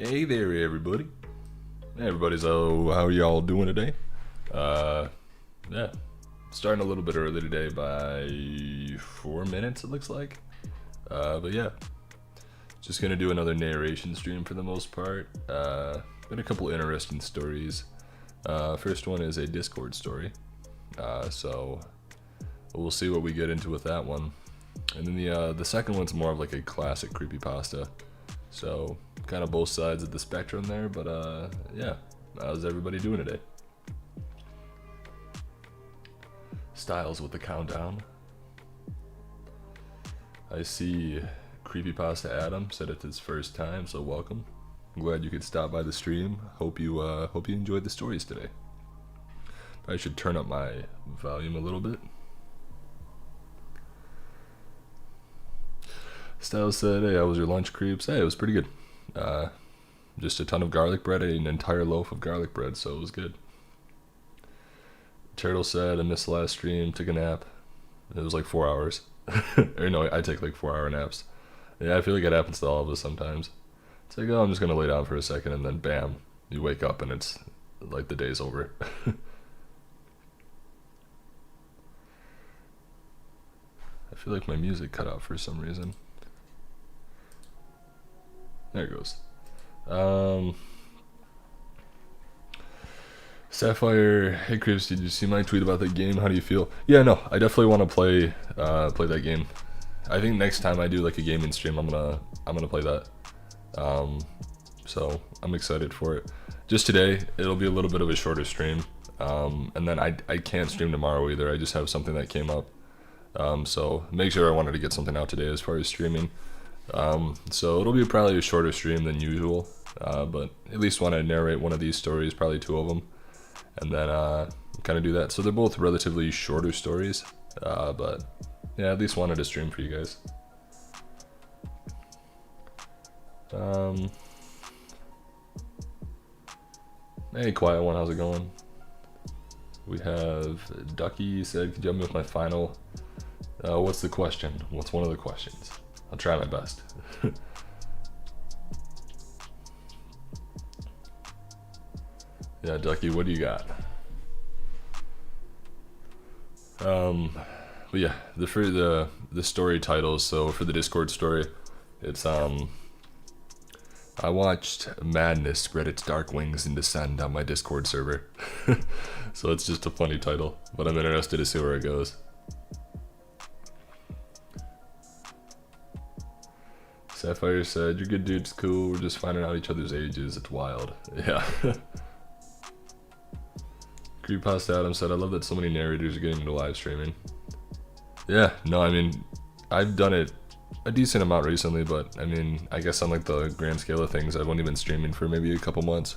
Hey there, everybody. Hey, everybody's how are y'all doing today? Yeah, starting a little bit early today by 4 minutes, it looks like. But yeah, just gonna do another narration stream for the most part. Got a couple interesting stories. First one is a Discord story. So we'll see what we get into with that one. And then the second one's more of like a classic creepypasta. So kind of both sides of the spectrum there, but yeah, how's everybody doing today? Styles with the countdown. I see Creepypasta Adam said it's his first time, so welcome. I'm glad you could stop by the stream. Hope you enjoyed the stories today. I should turn up my volume a little bit. Styles said, hey, how was your lunch, creeps? Hey, it was pretty good. Just a ton of garlic bread. I ate an entire loaf of garlic bread, so it was good. Turtle said, I missed the last stream, took a nap. It was like 4 hours. Or no, I take like 4-hour naps. Yeah, I feel like it happens to all of us sometimes. It's like, oh, I'm just gonna lay down for a second, and then bam, you wake up and it's like the day's over. I feel like my music cut out for some reason. There it goes. Sapphire, hey Chris, did you see my tweet about that game? How do you feel? Yeah, no, I definitely want to play that game. I think next time I do like a gaming stream, I'm gonna play that. So I'm excited for it. Just today, it'll be a little bit of a shorter stream, and then I can't stream tomorrow either. I just have something that came up. So make sure I wanted to get something out today as far as streaming. So it'll be probably a shorter stream than usual, but at least want to narrate one of these stories, probably 2 of them, and then kind of do that. So they're both relatively shorter stories, but yeah, at least wanted to stream for you guys. Hey, Quiet One, how's it going? We have Ducky said, could you help me with my final? What's the question? What's one of the questions? I'll try my best. Yeah, Ducky, what do you got? But yeah, for the story titles. So for the Discord story, it's I watched Madness spread its dark wings and descend on my Discord server. So it's just a funny title, but I'm interested to see where it goes. Sapphire said, you're good dudes, cool, we're just finding out each other's ages, it's wild. Yeah. Creepypasta Adam said, I love that so many narrators are getting into live streaming. Yeah, no, I mean, I've done it a decent amount recently, but I mean, I guess on like the grand scale of things, I've only been streaming for maybe a couple months.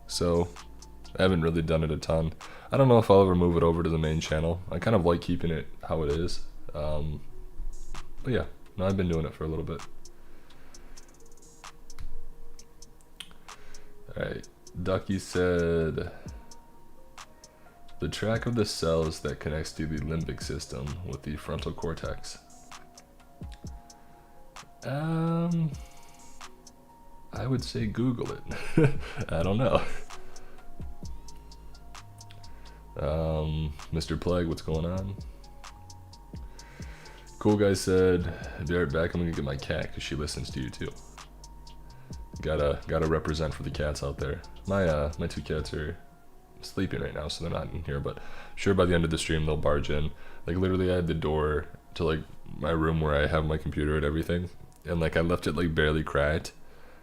So, I haven't really done it a ton. I don't know if I'll ever move it over to the main channel. I kind of like keeping it how it is. But yeah, no, I've been doing it for a little bit. Alright, Ducky said, The track of the cells that connects to the limbic system with the frontal cortex. I would say Google it. I don't know. Mr. Plague, what's going on? Cool guy said, be right back, I'm gonna get my cat because she listens to you too. Gotta represent for the cats out there. My two cats are sleeping right now, so they're not in here, but sure by the end of the stream they'll barge in. Like literally I had the door to like my room where I have my computer and everything, and like I left it like barely cracked,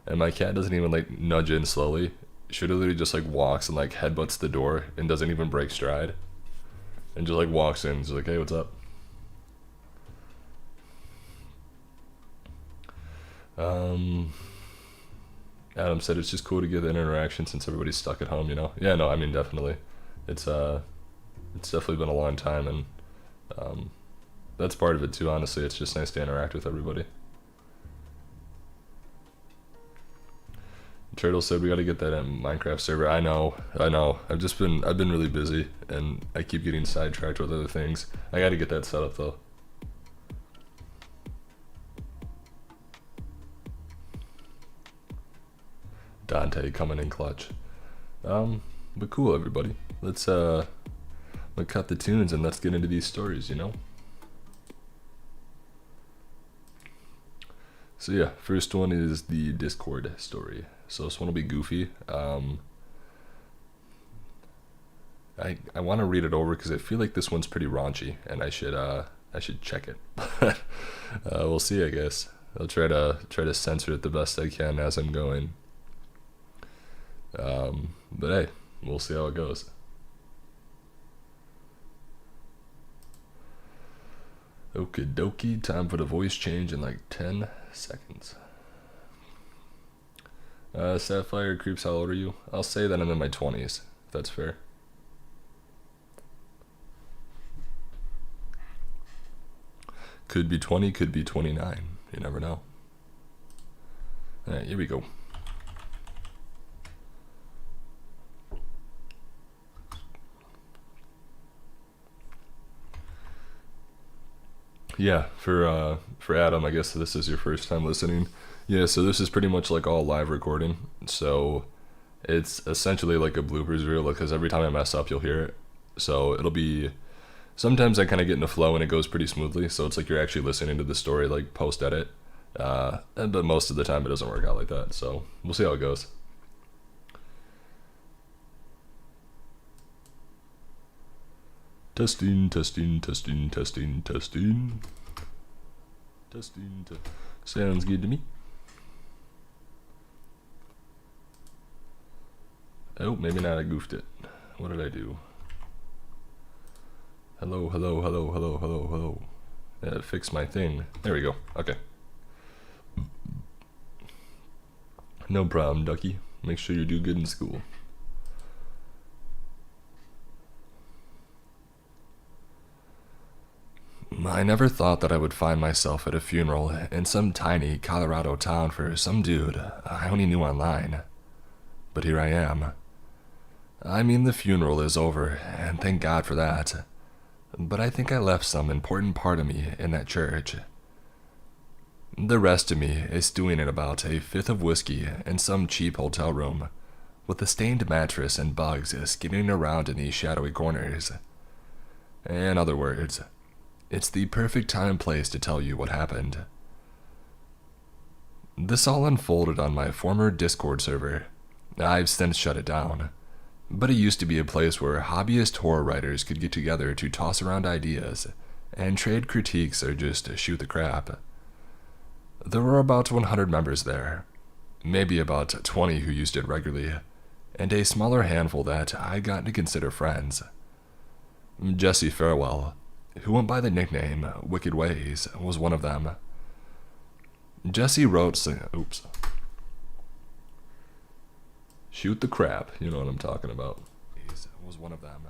and my cat doesn't even like nudge in slowly. She literally just like walks and like headbutts the door and doesn't even break stride, and just like walks in. She's like, hey, what's up? Adam said it's just cool to get an interaction since everybody's stuck at home, you know? Yeah, no, I mean, definitely. It's definitely been a long time, and that's part of it too, honestly. It's just nice to interact with everybody. Turtle said we gotta get that Minecraft server. I know. I've been really busy, and I keep getting sidetracked with other things. I gotta get that set up though. Dante coming in clutch. But cool, everybody. Let's cut the tunes and let's get into these stories, you know? So yeah, first one is the Discord story. So this one will be goofy. I want to read it over because I feel like this one's pretty raunchy, and I should check it. We'll see, I guess. I'll try to censor it the best I can as I'm going. But hey, we'll see how it goes. Okie dokie, time for the voice change in like 10 seconds. Sapphire Creeps, how old are you? I'll say that I'm in my 20s, if that's fair. Could be 20, could be 29. You never know. Alright, here we go. Yeah, for Adam, I guess this is your first time listening. Yeah, so this is pretty much like all live recording. So it's essentially like a bloopers reel because every time I mess up, you'll hear it. So it'll be, sometimes I kind of get in a flow and it goes pretty smoothly. So it's like you're actually listening to the story like post edit. But most of the time it doesn't work out like that. So we'll see how it goes. Testing. Sounds good to me. Oh, maybe not. I goofed it. What did I do? Hello. Fix my thing. There we go. Okay. No problem, Ducky. Make sure you do good in school. I never thought that I would find myself at a funeral in some tiny Colorado town for some dude I only knew online. But here I am. I mean, the funeral is over, and thank God for that. But I think I left some important part of me in that church. The rest of me is stewing in about a fifth of whiskey in some cheap hotel room, with a stained mattress and bugs skidding around in these shadowy corners. In other words, it's the perfect time and place to tell you what happened. This all unfolded on my former Discord server. I've since shut it down, but it used to be a place where hobbyist horror writers could get together to toss around ideas and trade critiques or just shoot the crap. There were about 100 members there, maybe about 20 who used it regularly, and a smaller handful that I got to consider friends. Jesse Farewell, who went by the nickname Wicked Ways, was one of them. Jesse wrote Shoot the crap, you know what I'm talking about. Was one of them.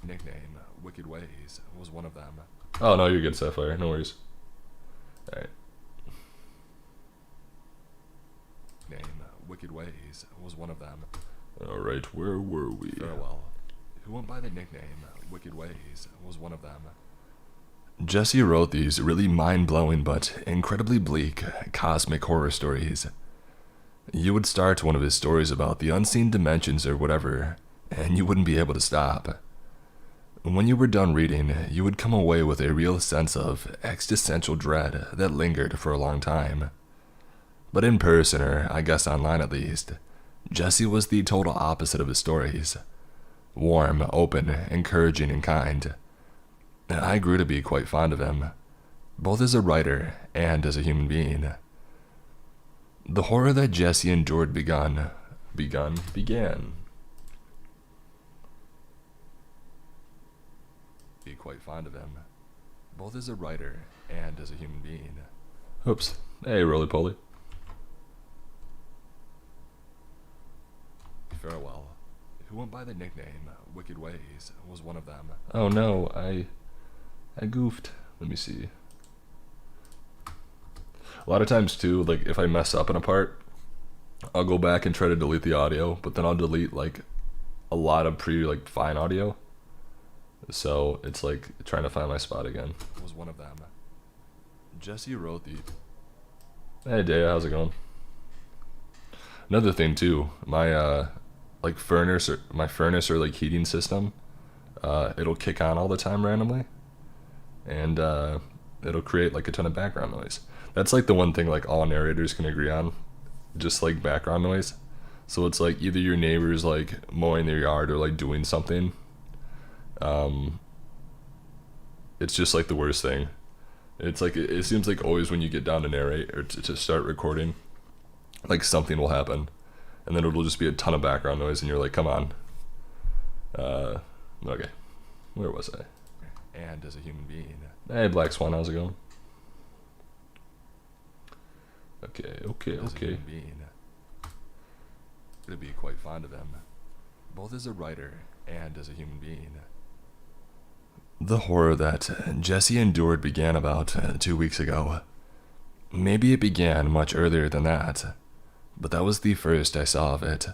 Nickname Wicked Ways was one of them. Oh no, you're good, Sapphire. No worries. Alright. Name Wicked Ways was one of them. Alright, where were we? Farewell, who went by the nickname Wicked Ways, was one of them. Jesse wrote these really mind-blowing but incredibly bleak cosmic horror stories. You would start one of his stories about the unseen dimensions or whatever, and you wouldn't be able to stop. When you were done reading, you would come away with a real sense of existential dread that lingered for a long time. But in person, or I guess online at least, Jesse was the total opposite of his stories. Warm, open, encouraging, and kind. I grew to be quite fond of him, both as a writer and as a human being. The horror that Jesse endured began. Be quite fond of him, both as a writer and as a human being. Oops. Hey, roly-poly. Farewell, who went by the nickname Wicked Ways, was one of them. Oh no, I goofed. Let me see. A lot of times too, like if I mess up in a part, I'll go back and try to delete the audio, but then I'll delete like a lot of fine audio. So it's like trying to find my spot again. Was one of them. Jesse wrote the. Hey Daya, how's it going? Another thing too, my furnace or like heating system, it'll kick on all the time randomly, and it'll create like a ton of background noise. That's like the one thing like all narrators can agree on, just like background noise. So it's like either your neighbor's like mowing their yard or like doing something. It's just like the worst thing. It's like it seems like always when you get down to narrate or to start recording, like something will happen, and then it'll just be a ton of background noise, and you're like, come on. Okay, where was I? And as a human being. Hey, Black Swan, how's it going? Okay. As a human being, to be quite fond of him, both as a writer and as a human being. The horror that Jesse endured began about 2 weeks ago. Maybe it began much earlier than that, but that was the first I saw of it.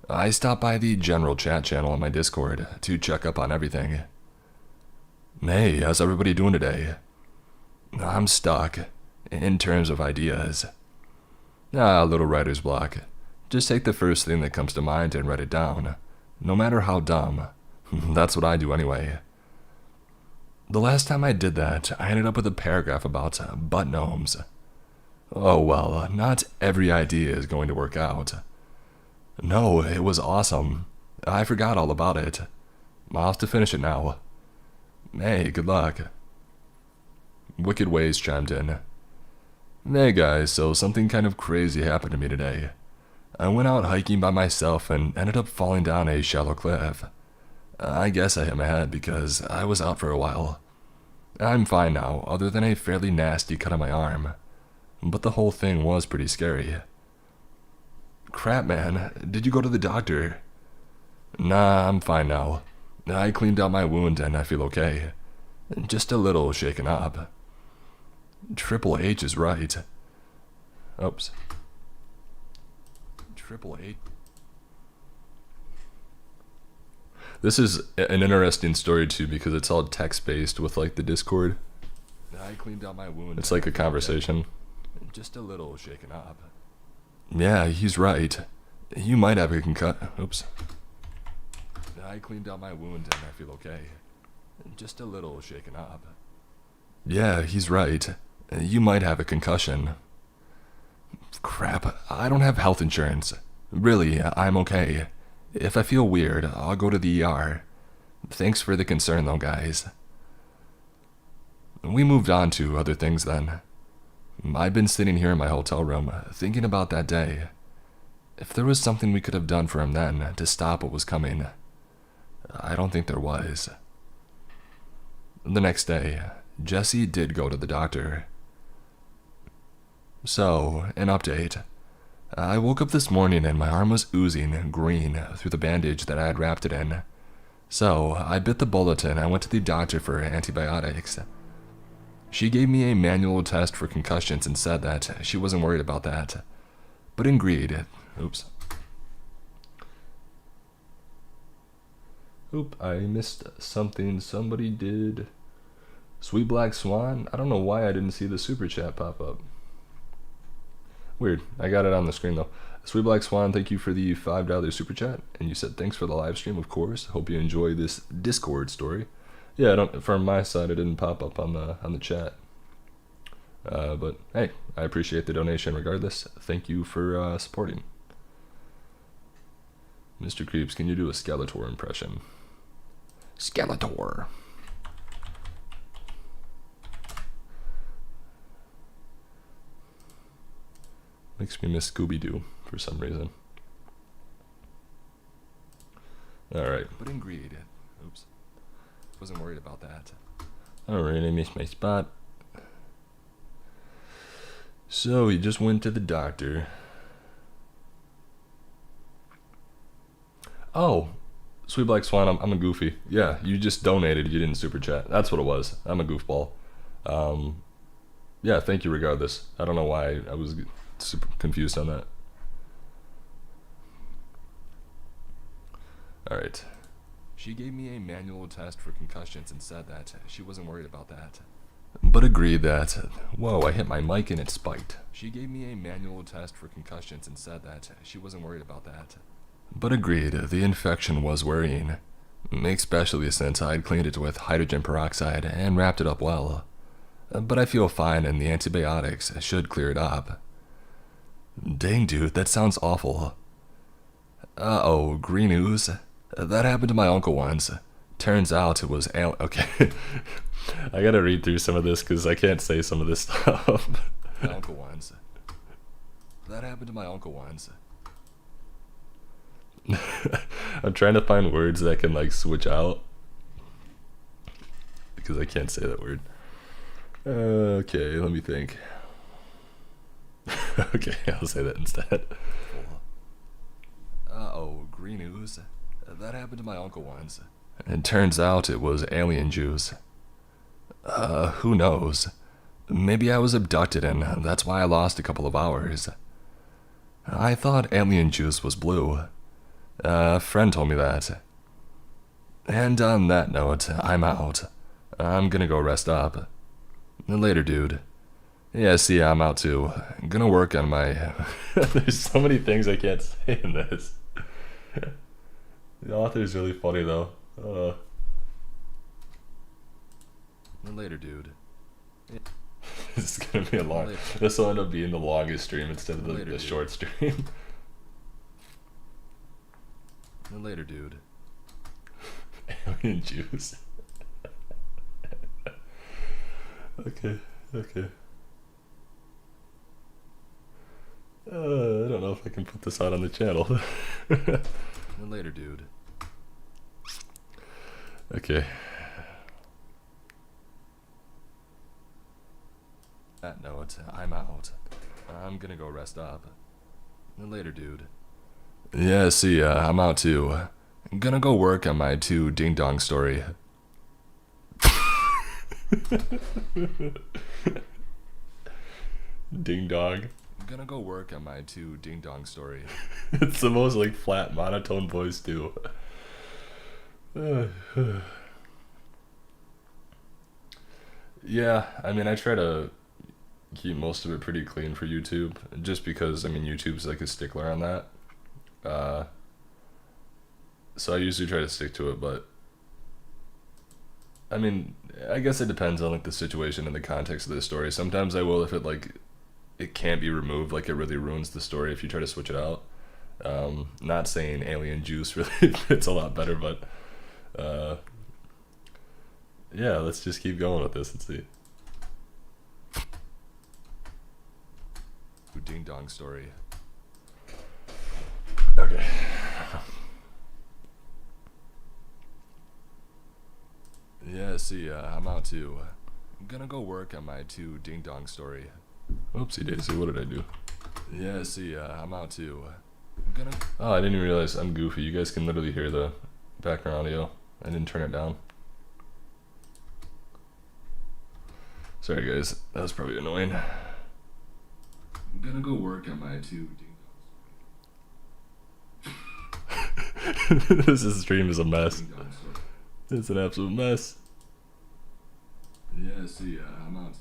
I stopped by the general chat channel on my Discord to check up on everything. Hey, how's everybody doing today? I'm stuck, in terms of ideas. Little writer's block. Just take the first thing that comes to mind and write it down, no matter how dumb. That's what I do anyway. The last time I did that, I ended up with a paragraph about butt gnomes. Oh well, not every idea is going to work out. No, it was awesome. I forgot all about it. I'll have to finish it now. Hey, good luck. Wicked Ways chimed in. Hey guys, so something kind of crazy happened to me today. I went out hiking by myself and ended up falling down a shallow cliff. I guess I hit my head because I was out for a while. I'm fine now, other than a fairly nasty cut on my arm. But the whole thing was pretty scary. Crap, man. Did you go to the doctor? Nah, I'm fine now. I cleaned out my wound and I feel okay. Just a little shaken up. Triple H is right. Oops. Triple H. This is an interesting story too because it's all text-based with like the Discord. I cleaned out my wound. It's like a conversation. Just a little shaken up. Yeah, he's right. You might have a concussion. Oops. I cleaned out my wound and I feel okay. Just a little shaken up. Yeah, he's right. You might have a concussion. Crap, I don't have health insurance. Really, I'm okay. If I feel weird, I'll go to the ER. Thanks for the concern though, guys. We moved on to other things then. I've been sitting here in my hotel room, thinking about that day. If there was something we could have done for him then, to stop what was coming, I don't think there was. The next day, Jesse did go to the doctor. So, an update. I woke up this morning and my arm was oozing green through the bandage that I had wrapped it in. So, I bit the bullet and I went to the doctor for antibiotics. She gave me a manual test for concussions and said that she wasn't worried about that, but agreed. Oops. Oop, I missed something somebody did. Sweet Black Swan? I don't know why I didn't see the super chat pop up. Weird. I got it on the screen though. Sweet Black Swan, thank you for the $5 super chat. And you said thanks for the live stream, of course. Hope you enjoy this Discord story. Yeah, I don't, from my side, it didn't pop up on the chat. But hey, I appreciate the donation regardless. Thank you for supporting. Mr. Creeps, can you do a Skeletor impression? Skeletor. Makes me miss Scooby-Doo for some reason. Alright. But ingredient. Oops. Wasn't worried about that. Alright, I missed my spot. So he just went to the doctor. Oh, Sweet Black Swan, I'm a goofy. Yeah, you just donated, you didn't super chat. That's what it was. I'm a goofball. Yeah, thank you regardless. I don't know why I was super confused on that. Alright. She gave me a manual test for concussions and said that she wasn't worried about that. But agreed that, whoa, I hit my mic and it spiked. She gave me a manual test for concussions and said that she wasn't worried about that. But agreed, the infection was worrying. Especially since I'd cleaned it with hydrogen peroxide and wrapped it up well. But I feel fine and the antibiotics should clear it up. Dang dude, that sounds awful. Uh-oh, green ooze? That happened to my uncle once. Turns out it was okay. I gotta read through some of this because I can't say some of this stuff. My uncle once. That happened to my uncle once. I'm trying to find words that can like switch out because I can't say that word. Okay, let me think. Okay, I'll say that instead. Uh-oh, green ooze? That happened to my uncle once. And turns out it was alien juice. Who knows? Maybe I was abducted and that's why I lost a couple of hours. I thought alien juice was blue. A friend told me that. And on that note, I'm out. I'm gonna go rest up. Later, dude. Yeah, see, I'm out too. Gonna work on my... There's so many things I can't say in this. The author's really funny, though. Later, dude. This is gonna be a long... This will end up being the longest stream instead of the short stream. Later, dude. Alien juice. Okay. I don't know if I can put this out on the channel. Later, dude. Okay. That note, I'm out. I'm gonna go rest up. Later, dude. Yeah, see, I'm out too. Gonna go work on my 2 ding dong story. Ding dong. Gonna go work on my 2 ding dong story. It's the most like flat monotone voice too. Yeah, I mean I try to keep most of it pretty clean for YouTube, just because I mean YouTube's like a stickler on that. So I usually try to stick to it, but I mean, I guess it depends on like the situation and the context of the story. Sometimes I will if it like it can't be removed, like it really ruins the story if you try to switch it out. Not saying alien juice really fits a lot better, but yeah, let's just keep going with this and see. Ding dong story. Okay. Yeah, see, I'm out too. I'm gonna go work on my 2 ding dong story. Oopsie daisy, what did I do? Yeah, see, I'm out too. Oh, I didn't even realize I'm goofy. You guys can literally hear the background audio. I didn't turn it down. Sorry guys, that was probably annoying. I'm gonna go work on my 2 ding This stream is a mess. It's an absolute mess. Yeah, see, I'm out.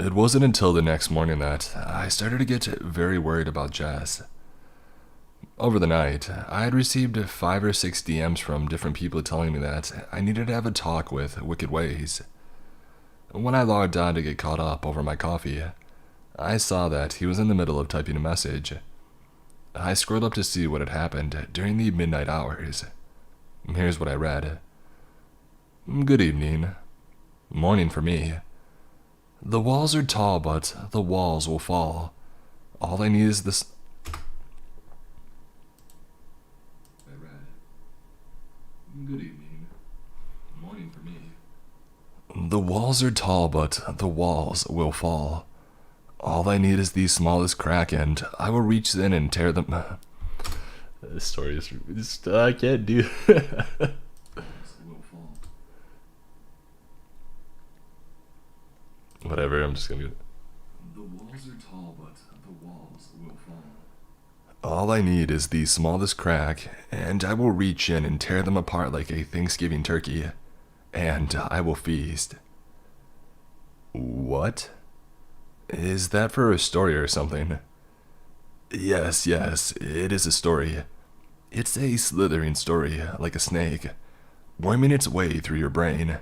It wasn't until the next morning that I started to get very worried about Jess. Over the night, I had received 5 or 6 DMs from different people telling me that I needed to have a talk with Wicked Ways. When I logged on to get caught up over my coffee, I saw that he was in the middle of typing a message. I scrolled up to see what had happened during the midnight hours. Here's what I read. Good evening. Morning for me. The walls are tall, but the walls will fall. All I need is this. I read. Good evening. Morning for me. The walls are tall, but the walls will fall. All I need is the smallest crack, and I will reach in and tear them. This story is. I can't do. Whatever, I'm just gonna do it. The walls are tall, but the walls will fall. All I need is the smallest crack, and I will reach in and tear them apart like a Thanksgiving turkey, and I will feast. What? Is that for a story or something? Yes, it is a story. It's a slithering story, like a snake, worming its way through your brain.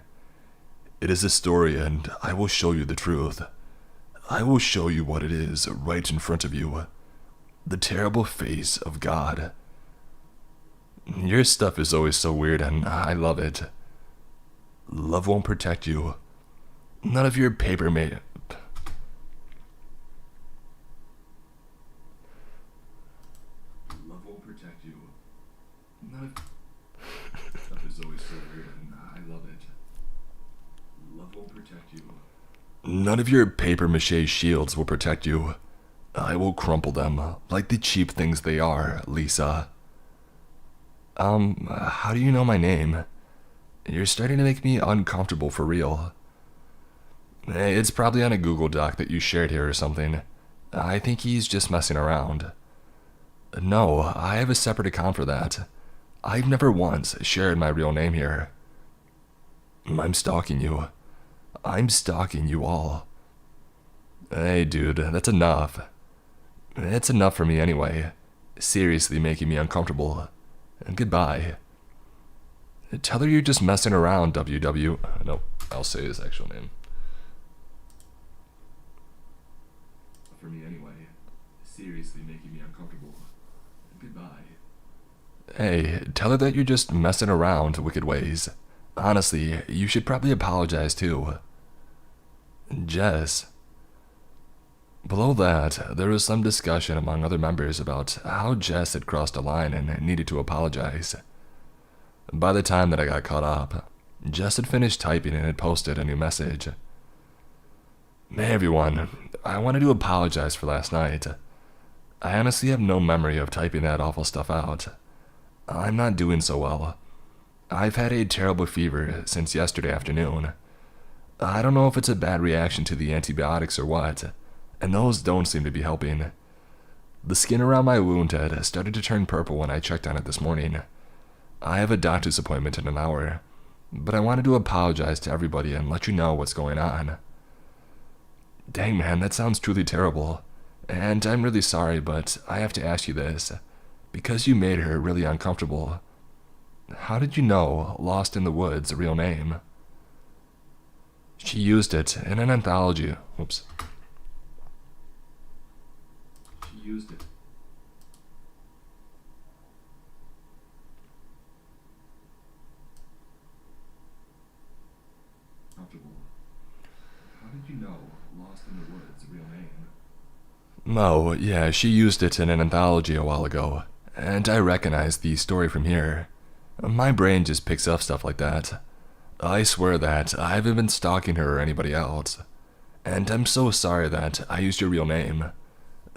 It is a story, and I will show you the truth. I will show you what it is right in front of you. The terrible face of God. Your stuff is always so weird, and I love it. Love won't protect you. None of your paper made. Love won't protect you. None of stuff is always so weird, and I love it. Love won't protect you. None of your paper mache shields will protect you. I will crumple them like the cheap things they are, Lisa. How do you know my name? You're starting to make me uncomfortable for real. It's probably on a Google Doc that you shared here or something. I think he's just messing around. No, I have a separate account for that. I've never once shared my real name here. I'm stalking you. I'm stalking you all. Hey dude, that's enough. It's enough for me anyway. Seriously making me uncomfortable. Goodbye. Tell her you're just messing around, WW. No, I'll say his actual name. For me anyway. Seriously making me uncomfortable. Goodbye. Hey, tell her that you're just messing around, Wicked Ways. Honestly, you should probably apologize too. Jess. Below that, there was some discussion among other members about how Jess had crossed a line and needed to apologize. By the time that I got caught up, Jess had finished typing and had posted a new message. Hey everyone, I wanted to apologize for last night. I honestly have no memory of typing that awful stuff out. I'm not doing so well. I've had a terrible fever since yesterday afternoon. I don't know if it's a bad reaction to the antibiotics or what, and those don't seem to be helping. The skin around my wound had started to turn purple when I checked on it this morning. I have a doctor's appointment in an hour, but I wanted to apologize to everybody and let you know what's going on. Dang man, that sounds truly terrible, and I'm really sorry, but I have to ask you this, because you made her really uncomfortable. How did you know Lost in the Woods' real name? She used it in an anthology. Oops. She used it. Comfortable. How did you know Lost in the Woods' real name? Oh, yeah, she used it in an anthology a while ago, and I recognize the story from here. My brain just picks up stuff like that. I swear that I haven't been stalking her or anybody else. And I'm so sorry that I used your real name.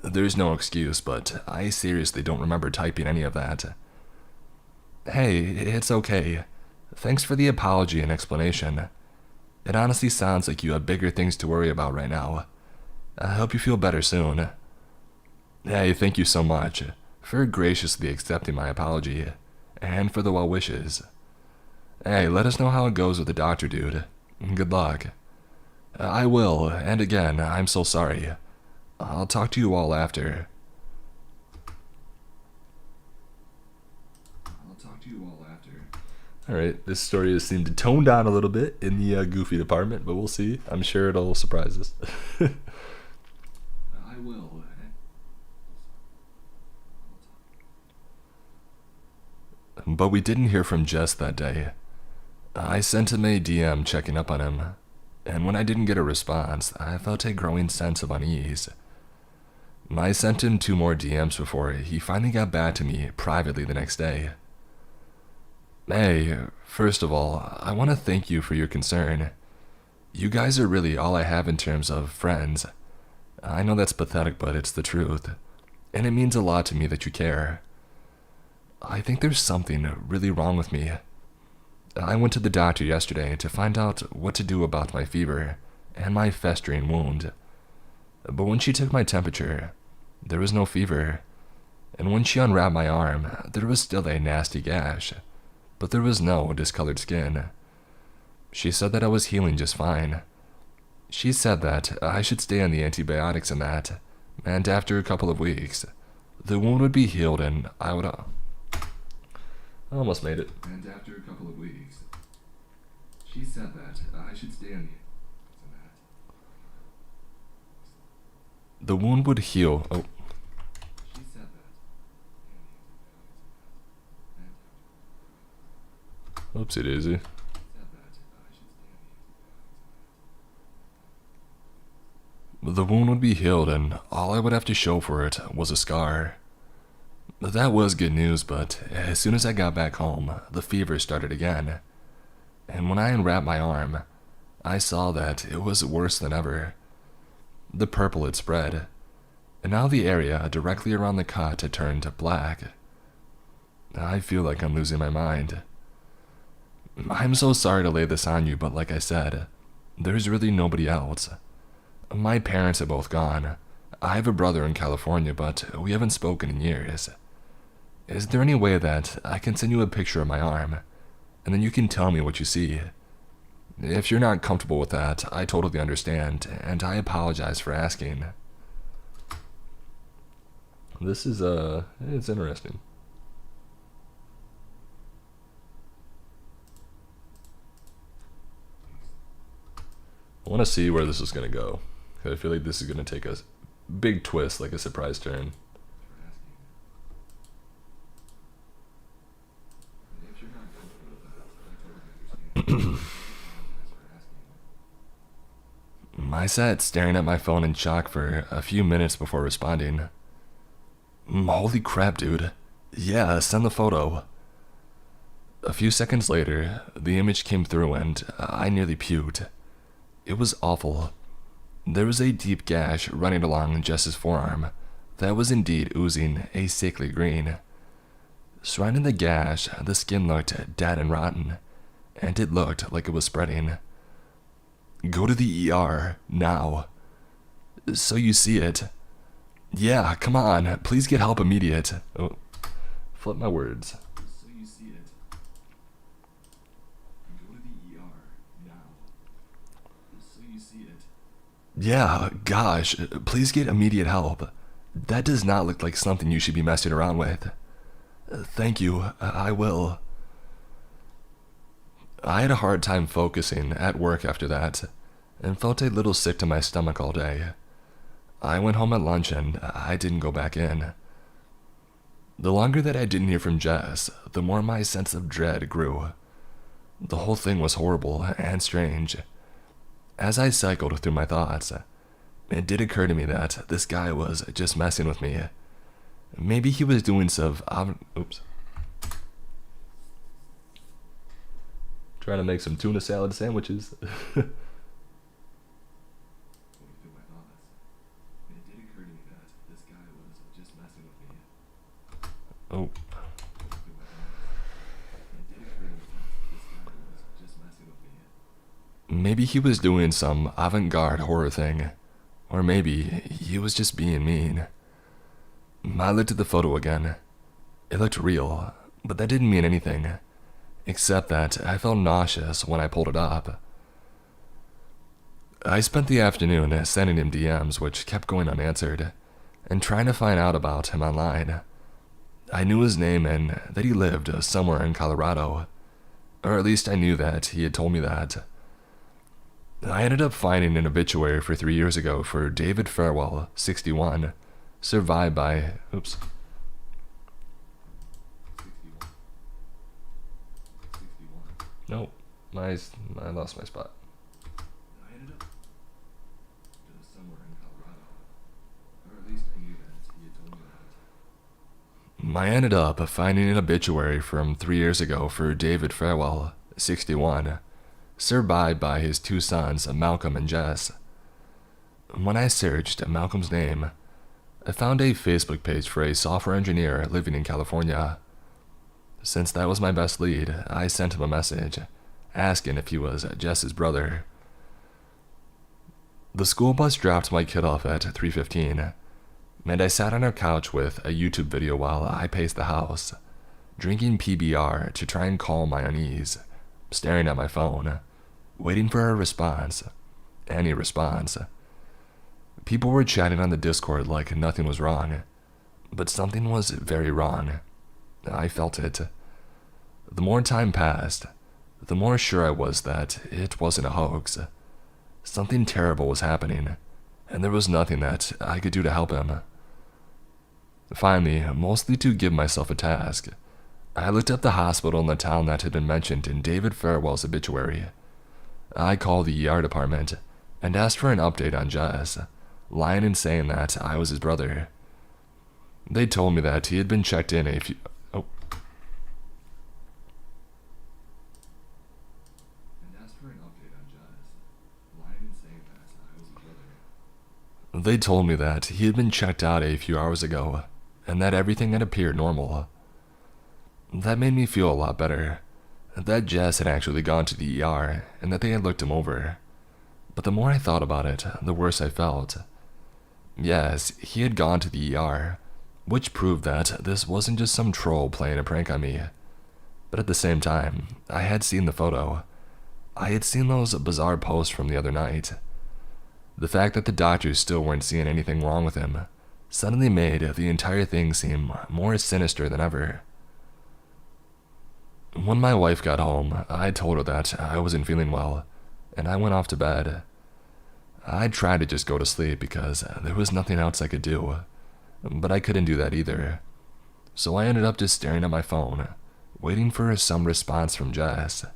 There's no excuse, but I seriously don't remember typing any of that. Hey, it's okay. Thanks for the apology and explanation. It honestly sounds like you have bigger things to worry about right now. I hope you feel better soon. Hey, thank you so much for graciously accepting my apology and for the well wishes. Hey, let us know how it goes with the doctor, dude. Good luck. I will, and again, I'm so sorry. I'll talk to you all after. Alright, this story has seemed to tone down a little bit in the goofy department, but we'll see. I'm sure it'll surprise us. I will. But we didn't hear from Jess that day. I sent him a DM checking up on him, and when I didn't get a response, I felt a growing sense of unease. I sent him 2 more DMs before he finally got back to me privately the next day. Hey, first of all, I want to thank you for your concern. You guys are really all I have in terms of friends. I know that's pathetic, but it's the truth, and it means a lot to me that you care. I think there's something really wrong with me. I went to the doctor yesterday to find out what to do about my fever and my festering wound. But when she took my temperature, there was no fever, and when she unwrapped my arm, there was still a nasty gash, but there was no discolored skin. She said that I was healing just fine. She said that I should stay on the antibiotics and that, and after a couple of weeks, the wound would be healed and I would... I almost made it. And after a couple of weeks, she said that I should stay on the wound would heal. Oh. She said that. Oopsie daisy. The wound would be healed and all I would have to show for it was a scar. That was good news, but as soon as I got back home, the fever started again. And when I unwrapped my arm, I saw that it was worse than ever. The purple had spread, and now the area directly around the cut had turned black. I feel like I'm losing my mind. I'm so sorry to lay this on you, but like I said, there's really nobody else. My parents are both gone. I have a brother in California, but we haven't spoken in years. Is there any way that I can send you a picture of my arm, and then you can tell me what you see? If you're not comfortable with that, I totally understand, and I apologize for asking. This is, it's interesting. I want to see where this is going to go. I feel like this is going to take a big twist, like a surprise turn. I sat staring at my phone in shock for a few minutes before responding. Holy crap, dude. Yeah, send the photo. A few seconds later, the image came through and I nearly puked. It was awful. There was a deep gash running along Jess's forearm that was indeed oozing a sickly green. Surrounding the gash, the skin looked dead and rotten, and it looked like it was spreading. Go to the ER, now. So you see it. Yeah, come on, please get help immediate. Oh, flip my words. So you see it. Go to the ER, now. So you see it. Yeah, gosh, please get immediate help. That does not look like something you should be messing around with. Thank you, I will. I had a hard time focusing at work after that, and felt a little sick to my stomach all day. I went home at lunch and I didn't go back in. The longer that I didn't hear from Jess, the more my sense of dread grew. The whole thing was horrible and strange. As I cycled through my thoughts, it did occur to me that this guy was just messing with me. Maybe he was doing some... Oops. Trying to make some tuna salad sandwiches. Oh. Maybe he was doing some avant-garde horror thing. Or maybe he was just being mean. I looked at the photo again. It looked real, but that didn't mean anything, except that I felt nauseous when I pulled it up. I spent the afternoon sending him DMs which kept going unanswered, and trying to find out about him online. I knew his name and that he lived somewhere in Colorado, or at least I knew that he had told me that. I ended up finding an obituary for 3 years ago for David Farewell, 61, survived by, Nope, I lost my spot. I ended up somewhere in Colorado, or at least I knew that he had told me that. I ended up finding an obituary from 3 years ago for David Farewell, 61, survived by his 2 sons, Malcolm and Jess. When I searched Malcolm's name, I found a Facebook page for a software engineer living in California. Since that was my best lead, I sent him a message, asking if he was Jess's brother. The school bus dropped my kid off at 3:15, and I sat on our couch with a YouTube video while I paced the house, drinking PBR to try and calm my unease, staring at my phone, waiting for a response, any response. People were chatting on the Discord like nothing was wrong, but something was very wrong. I felt it. The more time passed, the more sure I was that it wasn't a hoax. Something terrible was happening, and there was nothing that I could do to help him. Finally, mostly to give myself a task, I looked up the hospital in the town that had been mentioned in David Farewell's obituary. I called the ER department and asked for an update on Jess, lying and saying that I was his brother. They told me that he had been checked in a few... They told me that he had been checked out a few hours ago, and that everything had appeared normal. That made me feel a lot better, that Jess had actually gone to the ER, and that they had looked him over. But the more I thought about it, the worse I felt. Yes, he had gone to the ER, which proved that this wasn't just some troll playing a prank on me. But at the same time, I had seen the photo. I had seen those bizarre posts from the other night. The fact that the doctors still weren't seeing anything wrong with him suddenly made the entire thing seem more sinister than ever. When my wife got home, I told her that I wasn't feeling well, and I went off to bed. I tried to just go to sleep because there was nothing else I could do, but I couldn't do that either. So I ended up just staring at my phone, waiting for some response from Jess.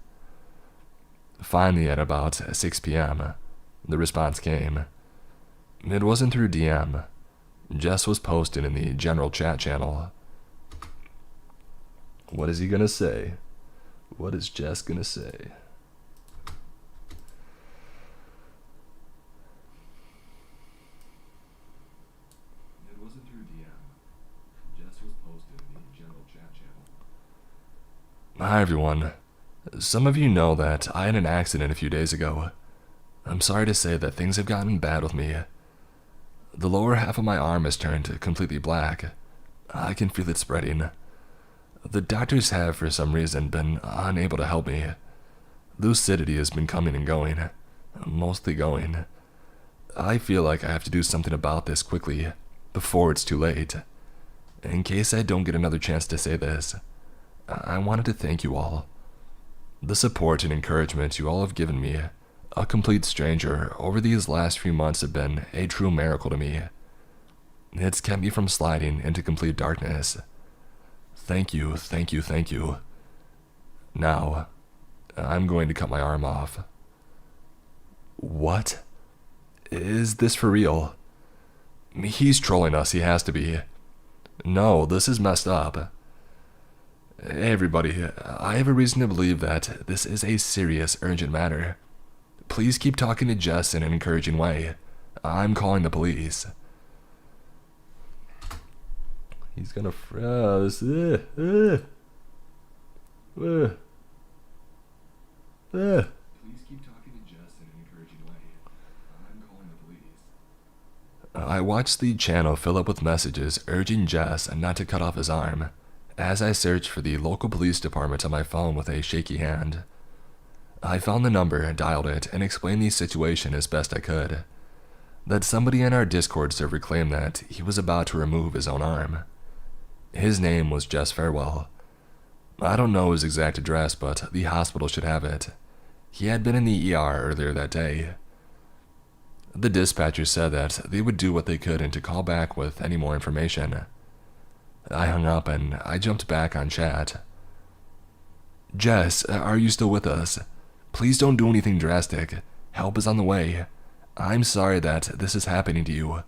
Finally, at about 6 p.m., the response came. It wasn't through DM. Jess was posted in the general chat channel. What is he gonna say? What is Jess gonna say? It wasn't through DM. Jess was posted in the general chat channel. Hi everyone. Some of you know that I had an accident a few days ago. I'm sorry to say that things have gotten bad with me. The lower half of my arm has turned completely black. I can feel it spreading. The doctors have, for some reason, been unable to help me. Lucidity has been coming and going. Mostly going. I feel like I have to do something about this quickly, before it's too late. In case I don't get another chance to say this, I wanted to thank you all. The support and encouragement you all have given me, a complete stranger, over these last few months have been a true miracle to me. It's kept me from sliding into complete darkness. Thank you, thank you, thank you. Now, I'm going to cut my arm off. What? Is this for real? He's trolling us, he has to be. No, this is messed up. Hey everybody, I have a reason to believe that this is a serious, urgent matter. Please keep talking to Jess in an encouraging way. I'm calling the police. He's gonna froze. Please keep talking to Jess in an encouraging way. I'm calling the police. I watched the channel fill up with messages urging Jess not to cut off his arm, as I searched for the local police department on my phone with a shaky hand. I found the number, dialed it, and explained the situation as best I could. That somebody in our Discord server claimed that he was about to remove his own arm. His name was Jess Farewell. I don't know his exact address, but the hospital should have it. He had been in the ER earlier that day. The dispatcher said that they would do what they could and to call back with any more information. I hung up and I jumped back on chat. Jess, are you still with us? Please don't do anything drastic. Help is on the way. I'm sorry that this is happening to you.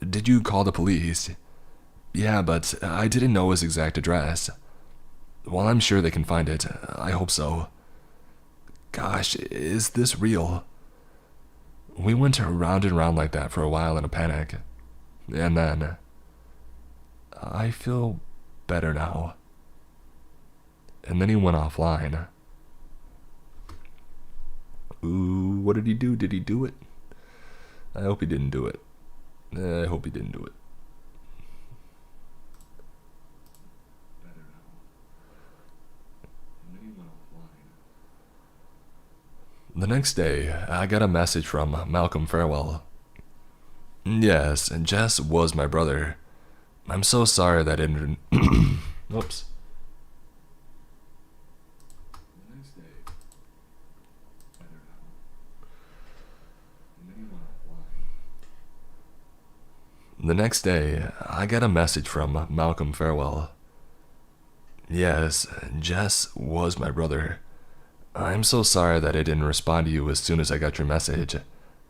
Did you call the police? Yeah, but I didn't know his exact address. Well, I'm sure they can find it. I hope so. Gosh, is this real? We went round and round like that for a while in a panic. And then, I feel better now. And then he went offline. Ooh, what did he do? Did he do it? I hope he didn't do it. I hope he didn't do it. The next day, I got a message from Malcolm Farewell. Yes, Jess was my brother. I'm so sorry that it... Oops. The next day, I got a message from Malcolm Farewell. Yes, Jess was my brother. I'm so sorry that I didn't respond to you as soon as I got your message.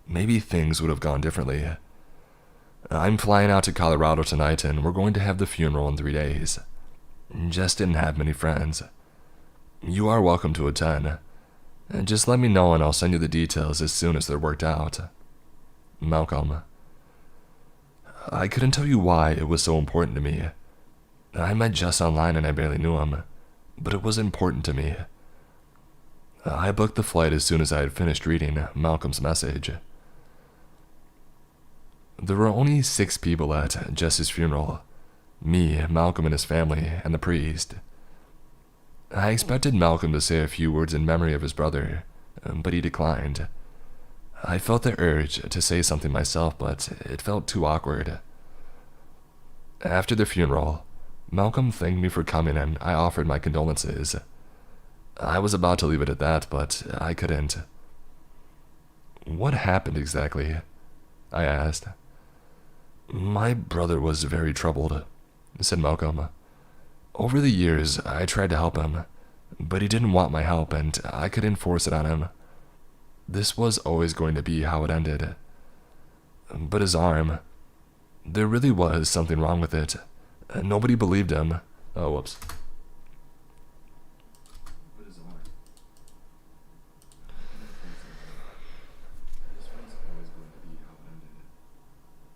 Maybe things would have gone differently. I'm flying out to Colorado tonight and we're going to have the funeral in 3 days. Jess didn't have many friends. You are welcome to attend. Just let me know and I'll send you the details as soon as they're worked out. Malcolm. I couldn't tell you why it was so important to me. I met Jess online and I barely knew him, but it was important to me. I booked the flight as soon as I had finished reading Malcolm's message. There were only 6 people at Jess's funeral. Me, Malcolm and his family, and the priest. I expected Malcolm to say a few words in memory of his brother, but he declined. I felt the urge to say something myself, but it felt too awkward. After the funeral, Malcolm thanked me for coming and I offered my condolences. I was about to leave it at that, but I couldn't. What happened exactly? I asked. My brother was very troubled, said Malcolm. Over the years, I tried to help him, but he didn't want my help and I couldn't force it on him. This was always going to be how it ended. But his arm, there really was something wrong with it. Nobody believed him. Oh, whoops.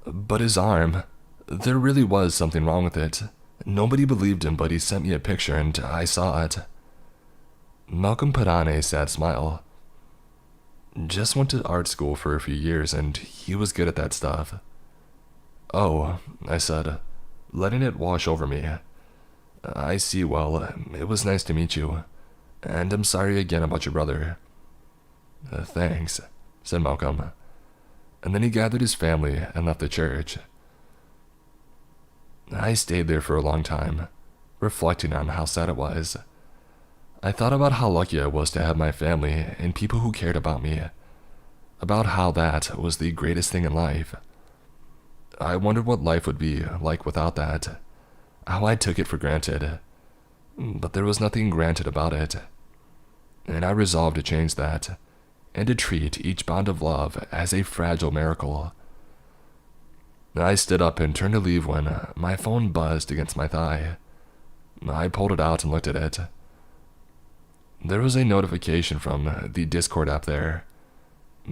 But his arm, there really was something wrong with it. Nobody believed him, but he sent me a picture and I saw it. Malcolm put on a sad smile. Jess went to art school for a few years and he was good at that stuff. Oh, I said, letting it wash over me. I see, well, it was nice to meet you. And I'm sorry again about your brother. Thanks, said Malcolm. And then he gathered his family and left the church. I stayed there for a long time, reflecting on how sad it was. I thought about how lucky I was to have my family and people who cared about me, about how that was the greatest thing in life. I wondered what life would be like without that, how I took it for granted, but there was nothing granted about it, and I resolved to change that, and to treat each bond of love as a fragile miracle. I stood up and turned to leave when my phone buzzed against my thigh. I pulled it out and looked at it. There was a notification from the Discord app there.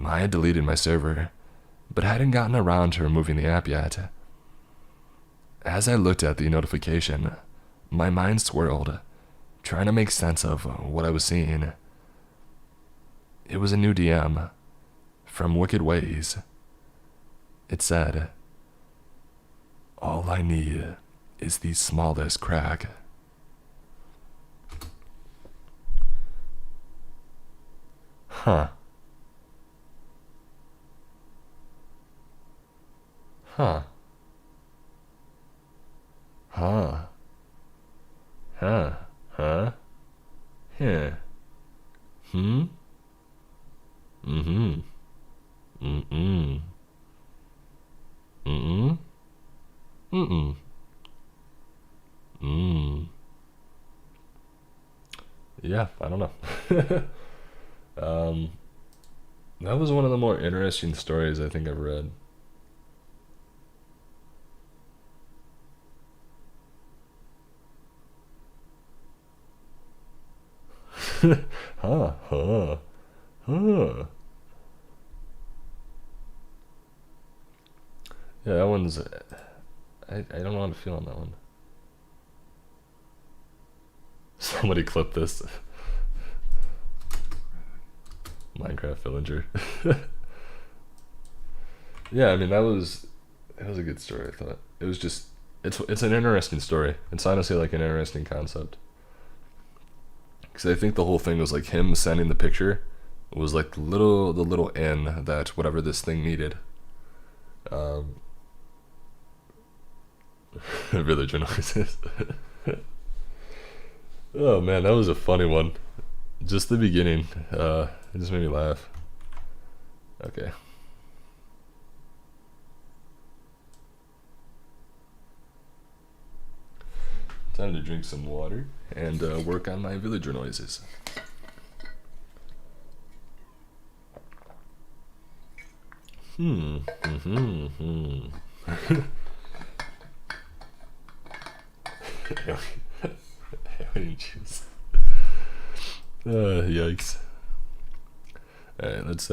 I had deleted my server, but hadn't gotten around to removing the app yet. As I looked at the notification, my mind swirled, trying to make sense of what I was seeing. It was a new DM from Wicked Ways. It said, "All I need is the smallest crack." Huh. Huh. Huh. Huh. Huh. Yeah. Hmm? Mm-hmm. Mm-mm. Mm-mm. Mm-mm. Mm. Yeah, I don't know. um, that was one of the more interesting stories I think I've read. Huh, huh, huh. Yeah, that one's. I don't know how to feel on that one. Somebody clip this. Minecraft villager. Yeah, I mean that was a good story. I thought it was just it's an interesting story. It's honestly like an interesting concept. Because I think the whole thing was like him sending the picture was like the little N that whatever this thing needed. Villager noises. Oh man, that was a funny one. Just the beginning. It just made me laugh. Okay. Time to drink some water and work on my villager noises. Alien juice. Yikes. Alright, let's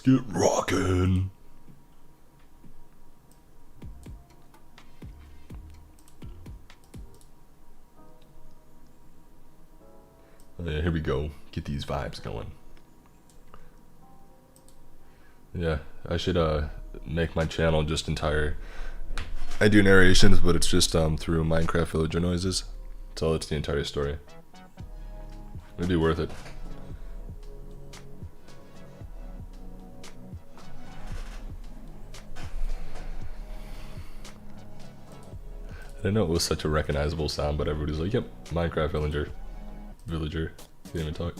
get rockin'. Here we go. Get these vibes going. Yeah, I should make my channel just entire. I do narrations, but it's just through Minecraft villager noises. So it's the entire story. It'd be worth it. I didn't know it was such a recognizable sound, but everybody's like, "Yep, Minecraft villager." Can't even talk.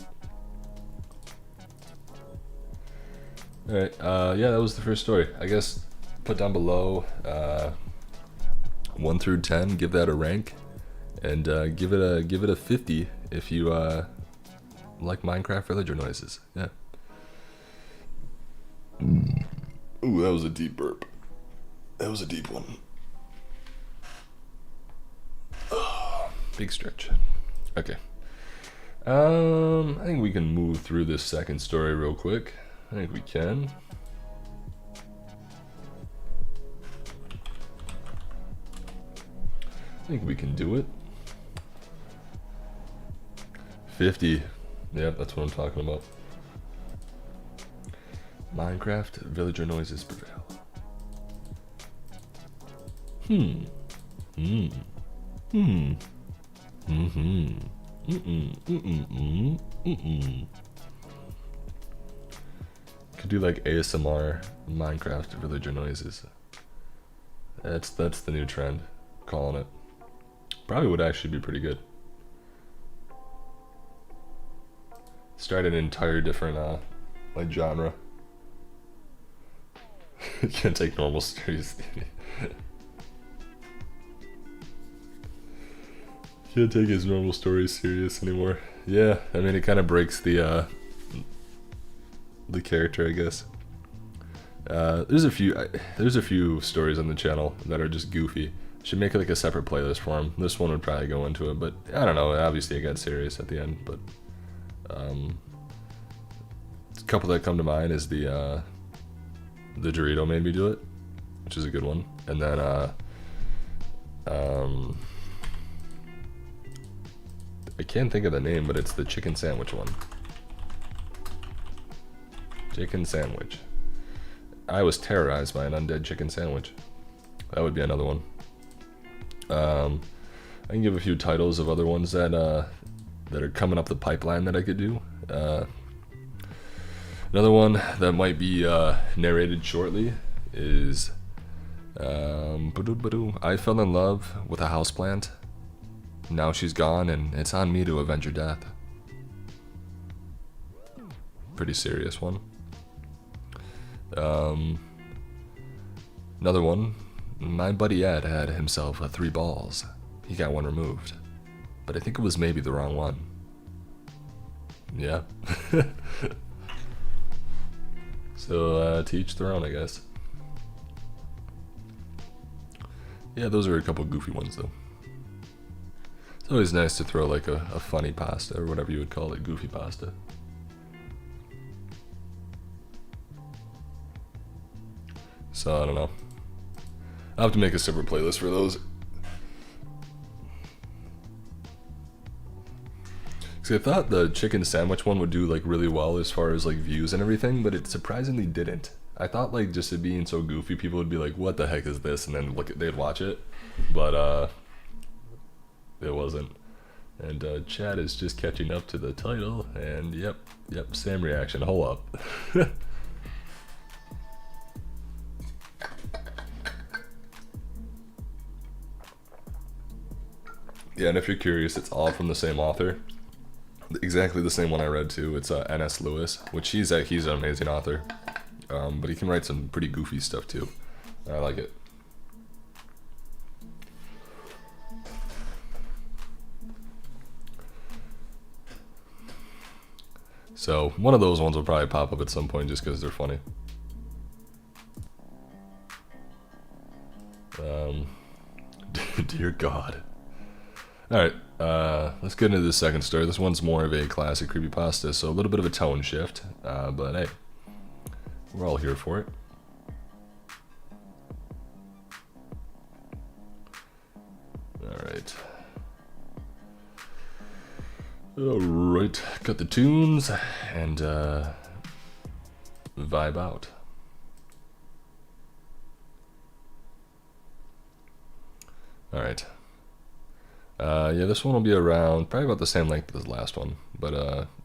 Alright, yeah, that was the first story. I guess put down below 1 through 10, give that a rank, and give it a 50 if you like Minecraft villager noises. Yeah. Ooh, that was a deep burp. That was a deep one. Oh, big stretch. Okay. I think we can move through this second story real quick. I think we can. I think we can do it. 50. Yep, that's what I'm talking about. Minecraft villager noises prevail. Could do like ASMR Minecraft villager noises. That's the new trend. Calling it. Probably would actually be pretty good. Start an entire different like genre. Can't take normal seriously. Can't take his normal stories serious anymore. Yeah, I mean it kind of breaks the character, I guess. There's a few stories on the channel that are just goofy. Should make like a separate playlist for them. This one would probably go into it, but I don't know. Obviously, it got serious at the end, but a couple that come to mind is the Dorito made me do it, which is a good one, and then I can't think of the name, but it's the chicken sandwich one. Chicken sandwich. I was terrorized by an undead chicken sandwich. That would be another one. I can give a few titles of other ones that that are coming up the pipeline that I could do. Another one that might be narrated shortly is I fell in love with a houseplant. Now she's gone and it's on me to avenge her death. Pretty serious one. Another one. My buddy Ed had himself 3 balls. He got one removed. But I think it was maybe the wrong one. Yeah. So, to each their own, I guess. Yeah, those are a couple goofy ones, though. It's always nice to throw, like, a funny pasta, or whatever you would call it, goofy pasta. So, I don't know. I'll have to make a separate playlist for those. See, I thought the chicken sandwich one would do like really well as far as like views and everything, but it surprisingly didn't. I thought like just it being so goofy, people would be like, "What the heck is this?" and then they'd watch it, but it wasn't. And Chad is just catching up to the title, and yep, same reaction. Hold up. Yeah, and if you're curious, it's all from the same author. Exactly the same one I read too. It's N.S. Lewis, which he's an amazing author. But he can write some pretty goofy stuff too. I like it. So one of those ones will probably pop up at some point just because they're funny. Dear God. Alright, let's get into the second story. This one's more of a classic creepypasta, so a little bit of a tone shift, but hey, we're all here for it. Alright. Alright, cut the tunes, and vibe out. Alright. Yeah, this one will be around probably about the same length as the last one, but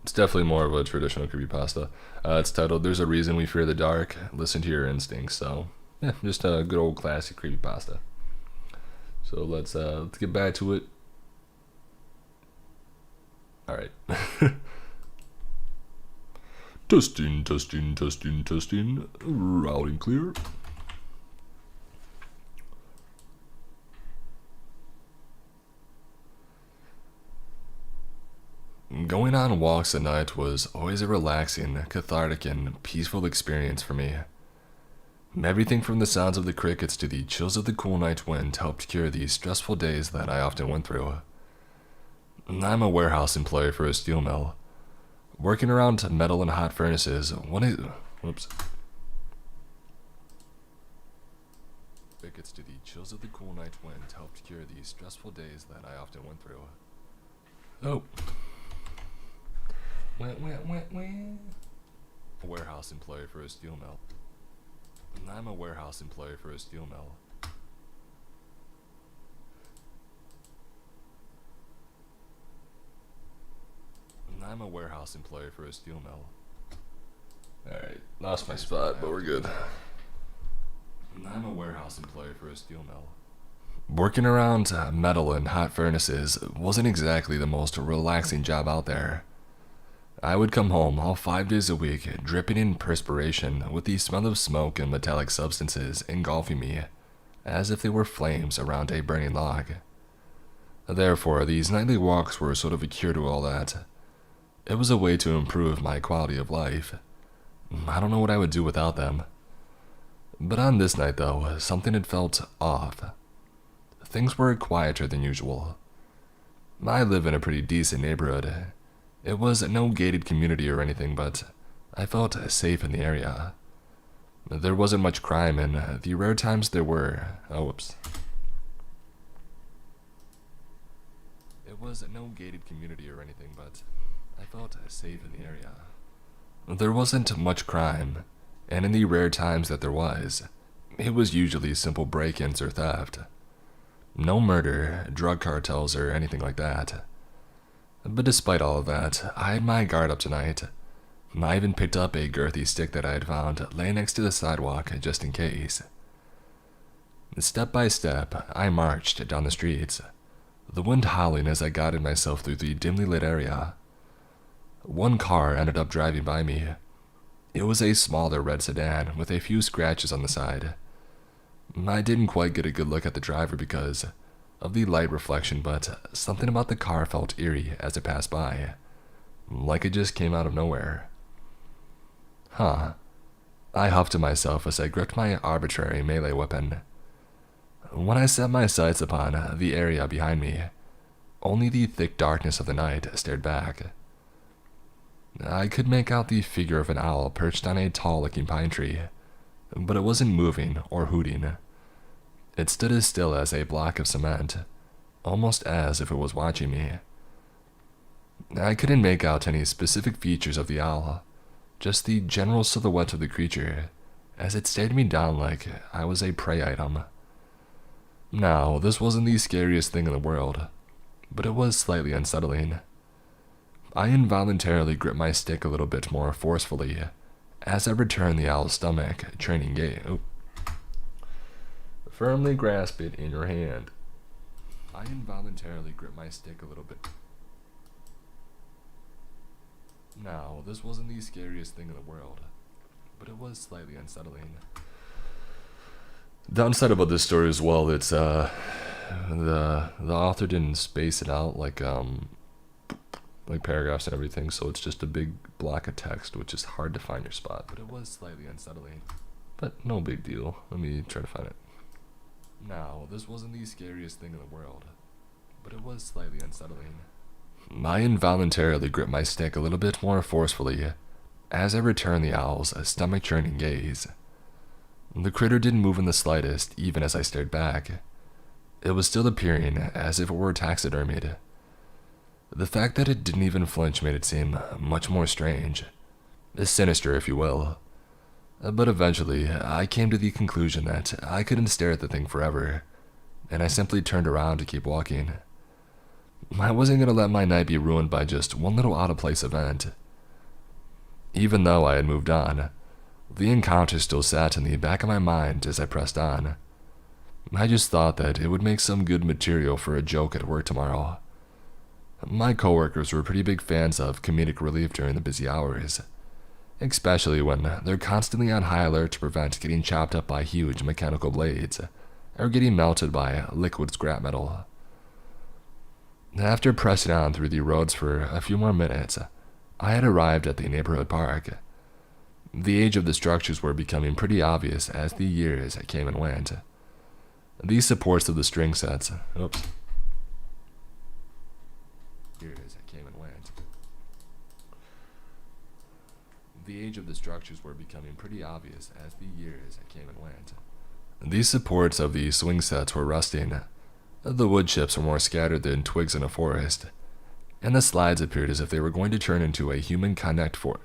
it's definitely more of a traditional creepypasta. It's titled "There's a Reason We Fear the Dark. Listen to Your Instincts." So yeah, just a good old classic creepypasta. So let's get back to it. All right. Testing. Loud and clear. Going on walks at night was always a relaxing, cathartic, and peaceful experience for me. Everything from the sounds of the crickets to the chills of the cool night wind helped cure the stressful days that I often went through. I'm a warehouse employee for a steel mill. Working around metal and hot furnaces, Crickets to the chills of the cool night wind helped cure the stressful days that I often went through. Oh. A warehouse employee for a steel mill. I'm a warehouse employee for a steel mill. I'm a warehouse employee for a steel mill. Alright, lost my spot, but we're good. I'm a warehouse employee for a steel mill. Working around metal and hot furnaces wasn't exactly the most relaxing job out there. I would come home all 5 days a week, dripping in perspiration with the smell of smoke and metallic substances engulfing me, as if they were flames around a burning log. Therefore, these nightly walks were sort of a cure to all that. It was a way to improve my quality of life. I don't know what I would do without them. But on this night, though, something had felt off. Things were quieter than usual. I live in a pretty decent neighborhood. It was no gated community or anything, but I felt safe in the area. There wasn't much crime, and the rare times there were... It was no gated community or anything, but I felt safe in the area. There wasn't much crime, and in the rare times that there was, it was usually simple break-ins or theft. No murder, drug cartels, or anything like that. But despite all of that, I had my guard up tonight. I even picked up a girthy stick that I had found laying next to the sidewalk just in case. Step by step, I marched down the streets, the wind howling as I guided myself through the dimly lit area. One car ended up driving by me. It was a smaller red sedan with a few scratches on the side. I didn't quite get a good look at the driver because of the light reflection, but something about the car felt eerie as it passed by, like it just came out of nowhere. Huh. I huffed to myself as I gripped my arbitrary melee weapon. When I set my sights upon the area behind me, only the thick darkness of the night stared back. I could make out the figure of an owl perched on a tall-looking pine tree, but it wasn't moving or hooting. It stood as still as a block of cement, almost as if it was watching me. I couldn't make out any specific features of the owl, just the general silhouette of the creature, as it stared me down like I was a prey item. Now, this wasn't the scariest thing in the world, but it was slightly unsettling. I involuntarily gripped my stick a little bit more forcefully as I returned the owl's stomach, training gaze. Firmly grasp it in your hand. I involuntarily gripped my stick a little bit. Now, this wasn't the scariest thing in the world, but it was slightly unsettling. Downside about this story as well, it's the author didn't space it out like paragraphs and everything, so it's just a big block of text, which is hard to find your spot. But it was slightly unsettling. But no big deal. Let me try to find it. Now, this wasn't the scariest thing in the world, but it was slightly unsettling. I involuntarily gripped my stick a little bit more forcefully as I returned the owl's stomach-churning gaze. The critter didn't move in the slightest, even as I stared back. It was still appearing as if it were taxidermied. The fact that it didn't even flinch made it seem much more strange. Sinister, if you will. But eventually, I came to the conclusion that I couldn't stare at the thing forever, and I simply turned around to keep walking. I wasn't going to let my night be ruined by just one little out-of-place event. Even though I had moved on, the encounter still sat in the back of my mind as I pressed on. I just thought that it would make some good material for a joke at work tomorrow. My coworkers were pretty big fans of comedic relief during the busy hours, especially when they're constantly on high alert to prevent getting chopped up by huge mechanical blades or getting melted by liquid scrap metal. After pressing on through the roads for a few more minutes, I had arrived at the neighborhood park. The age of the structures were becoming pretty obvious as the years came and went. The supports of the string sets. The age of the structures were becoming pretty obvious as the years came and went. These supports of the swing sets were rusting. The wood chips were more scattered than twigs in a forest, and the slides appeared as if they were going to turn into a human connect for.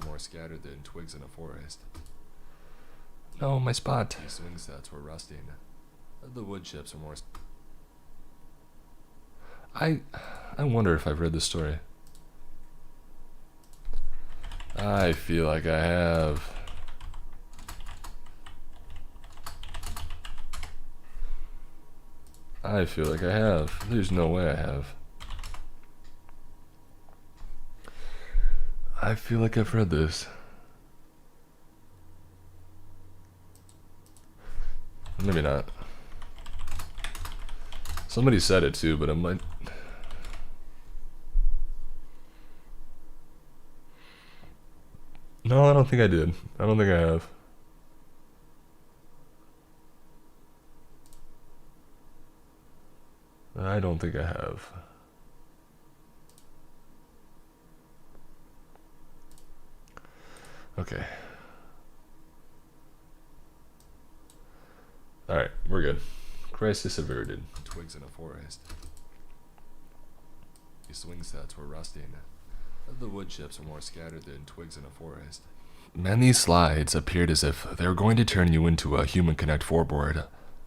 More scattered than twigs in a forest. No, my spot. The swing sets were rusting. The wood chips were more. I wonder if I've read this story. I feel like I have. I feel like I have. There's no way I have. I feel like I've read this. Maybe not. Somebody said it too, but it might. No, I don't think I did. I don't think I have. I don't think I have. Okay. Alright, we're good. Crisis averted. Twigs in a forest. The swing sets were rusting. The wood chips are more scattered than twigs in a forest. And these slides appeared as if they were going to turn you into a Human Connect 4 board,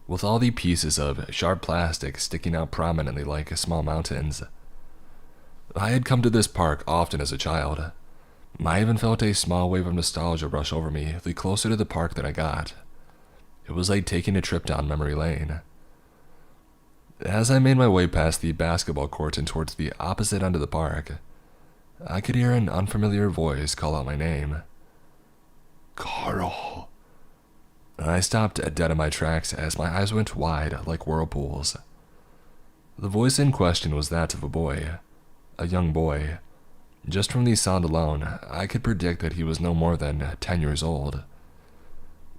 with all the pieces of sharp plastic sticking out prominently like small mountains. I had come to this park often as a child. I even felt a small wave of nostalgia rush over me the closer to the park that I got. It was like taking a trip down memory lane. As I made my way past the basketball court and towards the opposite end of the park, I could hear an unfamiliar voice call out my name. Carl. I stopped dead in my tracks as my eyes went wide like whirlpools. The voice in question was that of a young boy. Just from the sound alone, I could predict that he was no more than 10 years old.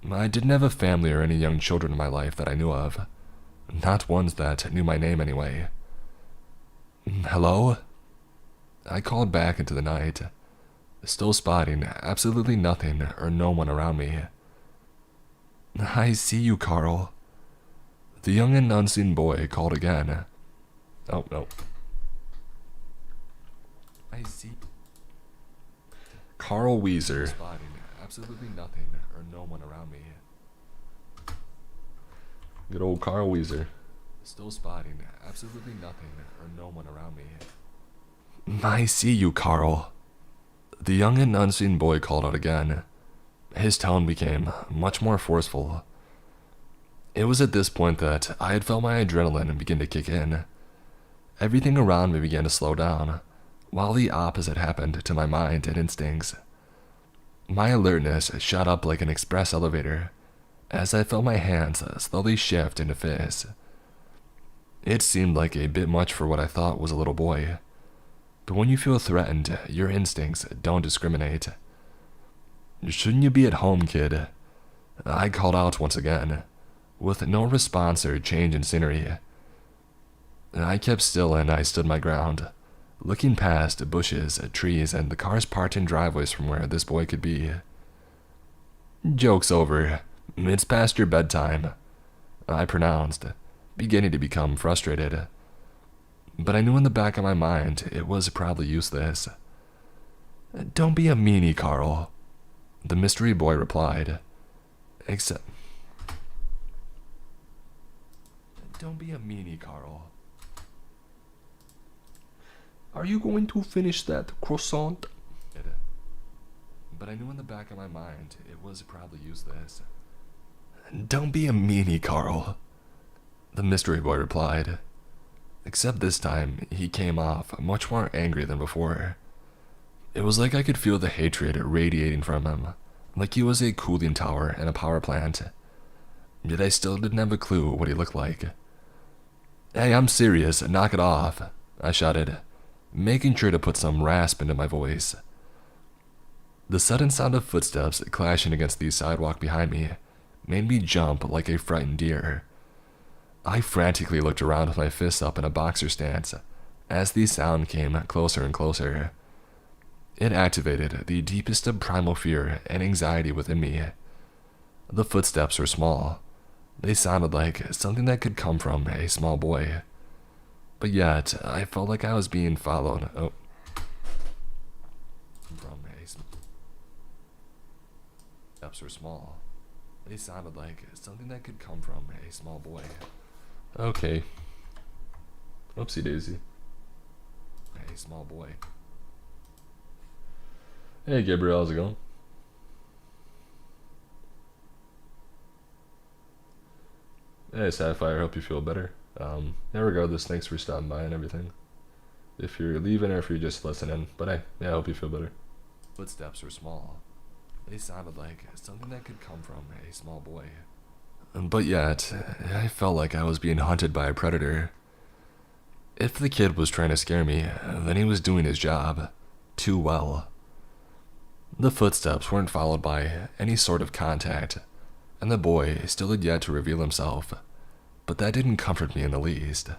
I didn't have a family or any young children in my life that I knew of. Not ones that knew my name anyway. Hello? I called back into the night, still spotting absolutely nothing or no one around me. I see you, Carl. The young and unseen boy called again. Oh, no. I see. Carl Weezer. Spotting absolutely nothing or no one around me. Good old Carl Weezer. Still spotting absolutely nothing or no one around me. I see you, Carl. The young and unseen boy called out again. His tone became much more forceful. It was at this point that I had felt my adrenaline begin to kick in. Everything around me began to slow down, while the opposite happened to my mind and instincts. My alertness shot up like an express elevator, as I felt my hands slowly shift into fists. It seemed like a bit much for what I thought was a little boy. But when you feel threatened, your instincts don't discriminate. Shouldn't you be at home, kid? I called out once again, with no response or change in scenery. I kept still and I stood my ground, looking past bushes, trees, and the cars parked in driveways from where this boy could be. Joke's over. It's past your bedtime, I pronounced, beginning to become frustrated. But I knew in the back of my mind it was probably useless. Don't be a meanie, Carl, the mystery boy replied. Don't be a meanie, Carl. Are you going to finish that croissant? But I knew in the back of my mind it was probably useless. Don't be a meanie, Carl, the mystery boy replied. Except this time, he came off much more angry than before. It was like I could feel the hatred radiating from him, like he was a cooling tower in a power plant. Yet I still didn't have a clue what he looked like. Hey, I'm serious, knock it off, I shouted, making sure to put some rasp into my voice. The sudden sound of footsteps clashing against the sidewalk behind me made me jump like a frightened deer. I frantically looked around with my fists up in a boxer stance as the sound came closer and closer. It activated the deepest of primal fear and anxiety within me. The footsteps were small. They sounded like something that could come from a small boy. But yet, I felt like I was being followed. Steps were small. They sounded like something that could come from a small boy. Okay. Oopsie daisy. A small boy. Hey Gabriel, how's it going? Hey Sapphire, hope you feel better. Yeah, regardless, thanks for stopping by and everything. If you're leaving or if you're just listening, but hey, yeah, I hope you feel better. Footsteps were small. They sounded like something that could come from a small boy. But yet, I felt like I was being hunted by a predator. If the kid was trying to scare me, then he was doing his job too well. The footsteps weren't followed by any sort of contact, and the boy still had yet to reveal himself, but that didn't comfort me in the least.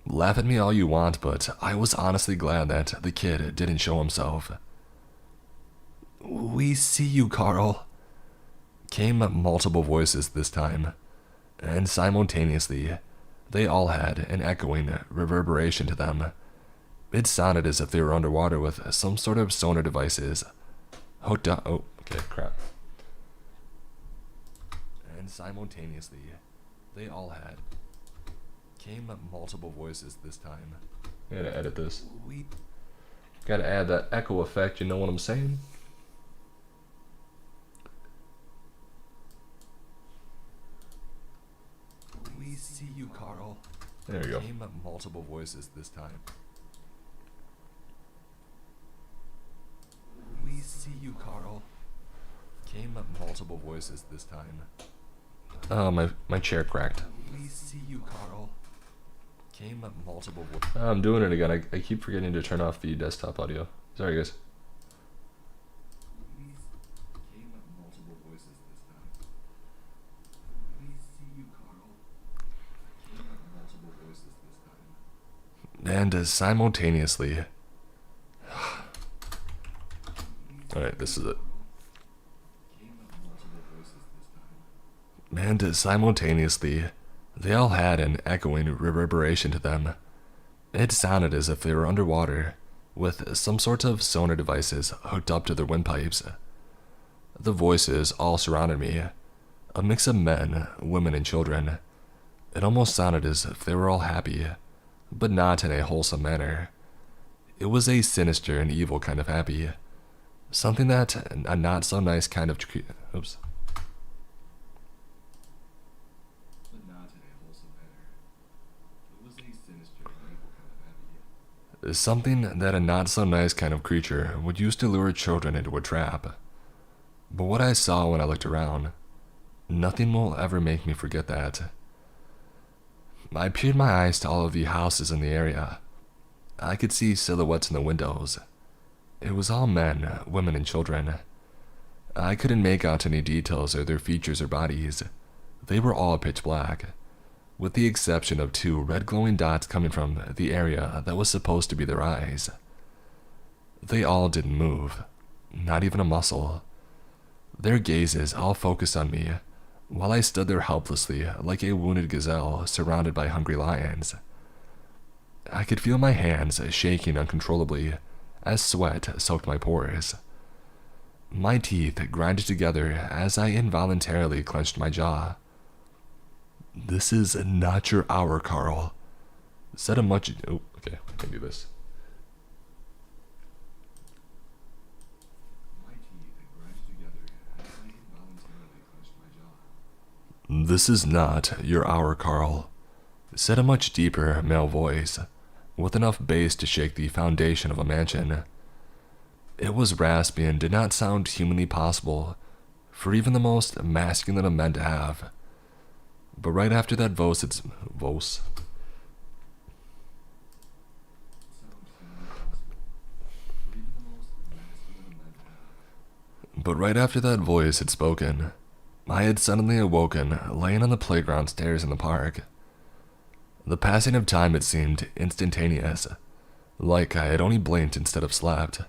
Laugh at me all you want, but I was honestly glad that the kid didn't show himself. We see you, Carl, came multiple voices this time, and simultaneously, they all had an echoing reverberation to them. It sounded as if they were underwater with some sort of sonar devices hooked up. Oh, okay, crap. And simultaneously, they all had came multiple voices this time. I gotta edit this. We gotta add that echo effect, you know what I'm saying? We see you, Carl. There you go. Came multiple voices this time. We see you, Carl. Came multiple voices this time. Oh, my chair cracked. We see you, Carl. Came multiple voices. I'm doing it again. I keep forgetting to turn off the desktop audio. Sorry, guys. Came multiple voices this time. We see you, Carl. Came multiple voices this time. And simultaneously. Alright, this is it. And simultaneously, they all had an echoing reverberation to them. It sounded as if they were underwater, with some sort of sonar devices hooked up to their windpipes. The voices all surrounded me, a mix of men, women, and children. It almost sounded as if they were all happy, but not in a wholesome manner. It was a sinister and evil kind of happy. Something that a not so nice kind of oops. Something that a not so nice kind of creature would use to lure children into a trap. But what I saw when I looked around, nothing will ever make me forget that. I peered my eyes to all of the houses in the area. I could see silhouettes in the windows. It was all men, women, and children. I couldn't make out any details of their features or bodies. They were all pitch black, with the exception of 2 red glowing dots coming from the area that was supposed to be their eyes. They all didn't move, not even a muscle. Their gazes all focused on me, while I stood there helplessly like a wounded gazelle surrounded by hungry lions. I could feel my hands shaking uncontrollably as sweat soaked my pores. My teeth grinded together as I involuntarily clenched my jaw. "This is not your hour, Carl," said a much— oh, okay, I can do this. My teeth grinded together as I involuntarily clenched my jaw. "This is not your hour, Carl," said a much deeper male voice, with enough bass to shake the foundation of a mansion. It was raspy and did not sound humanly possible for even the most masculine of men to have. But right after that voice had spoken, I had suddenly awoken, laying on the playground stairs in the park. The passing of time had seemed instantaneous, like I had only blinked instead of slept.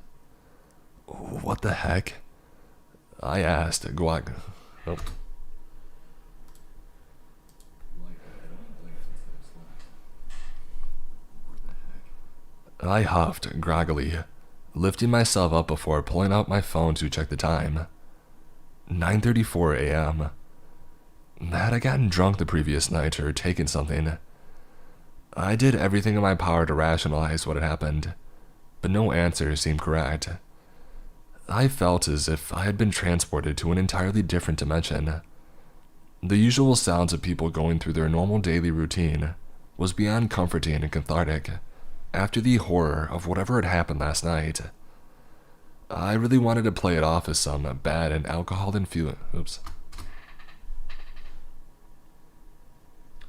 "What the heck?" I asked, oh. I huffed groggily, lifting myself up before pulling out my phone to check the time. 9:34 a.m. Had I gotten drunk the previous night or taken something? I did everything in my power to rationalize what had happened, but no answer seemed correct. I felt as if I had been transported to an entirely different dimension. The usual sounds of people going through their normal daily routine was beyond comforting and cathartic after the horror of whatever had happened last night. I really wanted to play it off as some bad and alcohol-infused— oops.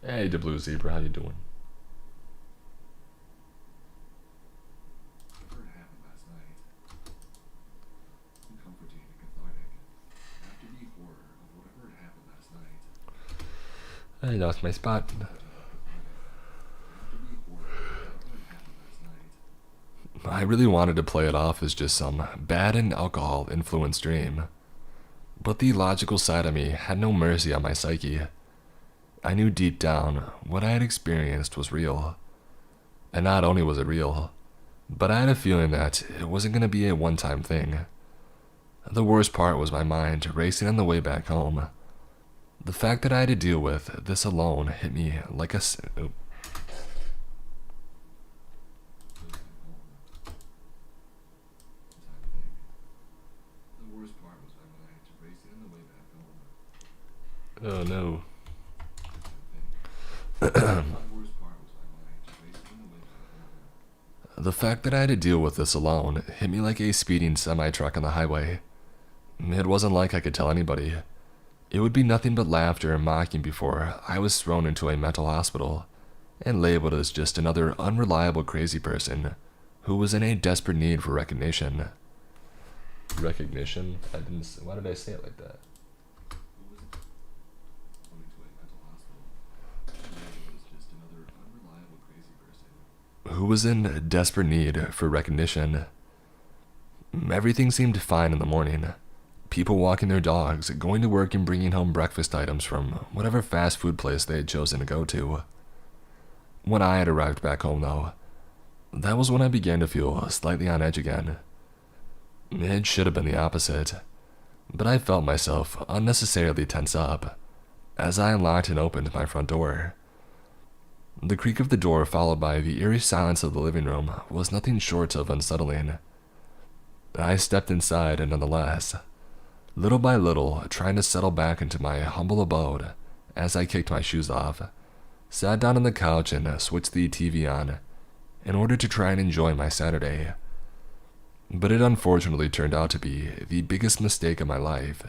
Hey, the Blue Zebra, how you doing? I lost my spot. I really wanted to play it off as just some bad and alcohol-influenced dream, but the logical side of me had no mercy on my psyche. I knew deep down what I had experienced was real, and not only was it real, But I had a feeling that it wasn't going to be a one-time thing. The worst part was my mind racing on the way back home. The fact that I had to deal with this alone hit me like a... Oh no. The fact that I had to deal with this alone hit me like a speeding semi-truck on the highway. It wasn't like I could tell anybody. It would be nothing but laughter and mocking before I was thrown into a mental hospital and labeled as just another unreliable crazy person who was in a desperate need for recognition. Recognition? Why did I say it like that? Who was in desperate need for recognition. Everything seemed fine in the morning. People walking their dogs, going to work and bringing home breakfast items from whatever fast food place they had chosen to go to. When I had arrived back home, though, that was when I began to feel slightly on edge again. It should have been the opposite, but I felt myself unnecessarily tense up as I unlocked and opened my front door. The creak of the door, followed by the eerie silence of the living room, was nothing short of unsettling. I stepped inside, and nonetheless, little by little, trying to settle back into my humble abode as I kicked my shoes off, sat down on the couch and switched the TV on in order to try and enjoy my Saturday. But it unfortunately turned out to be the biggest mistake of my life.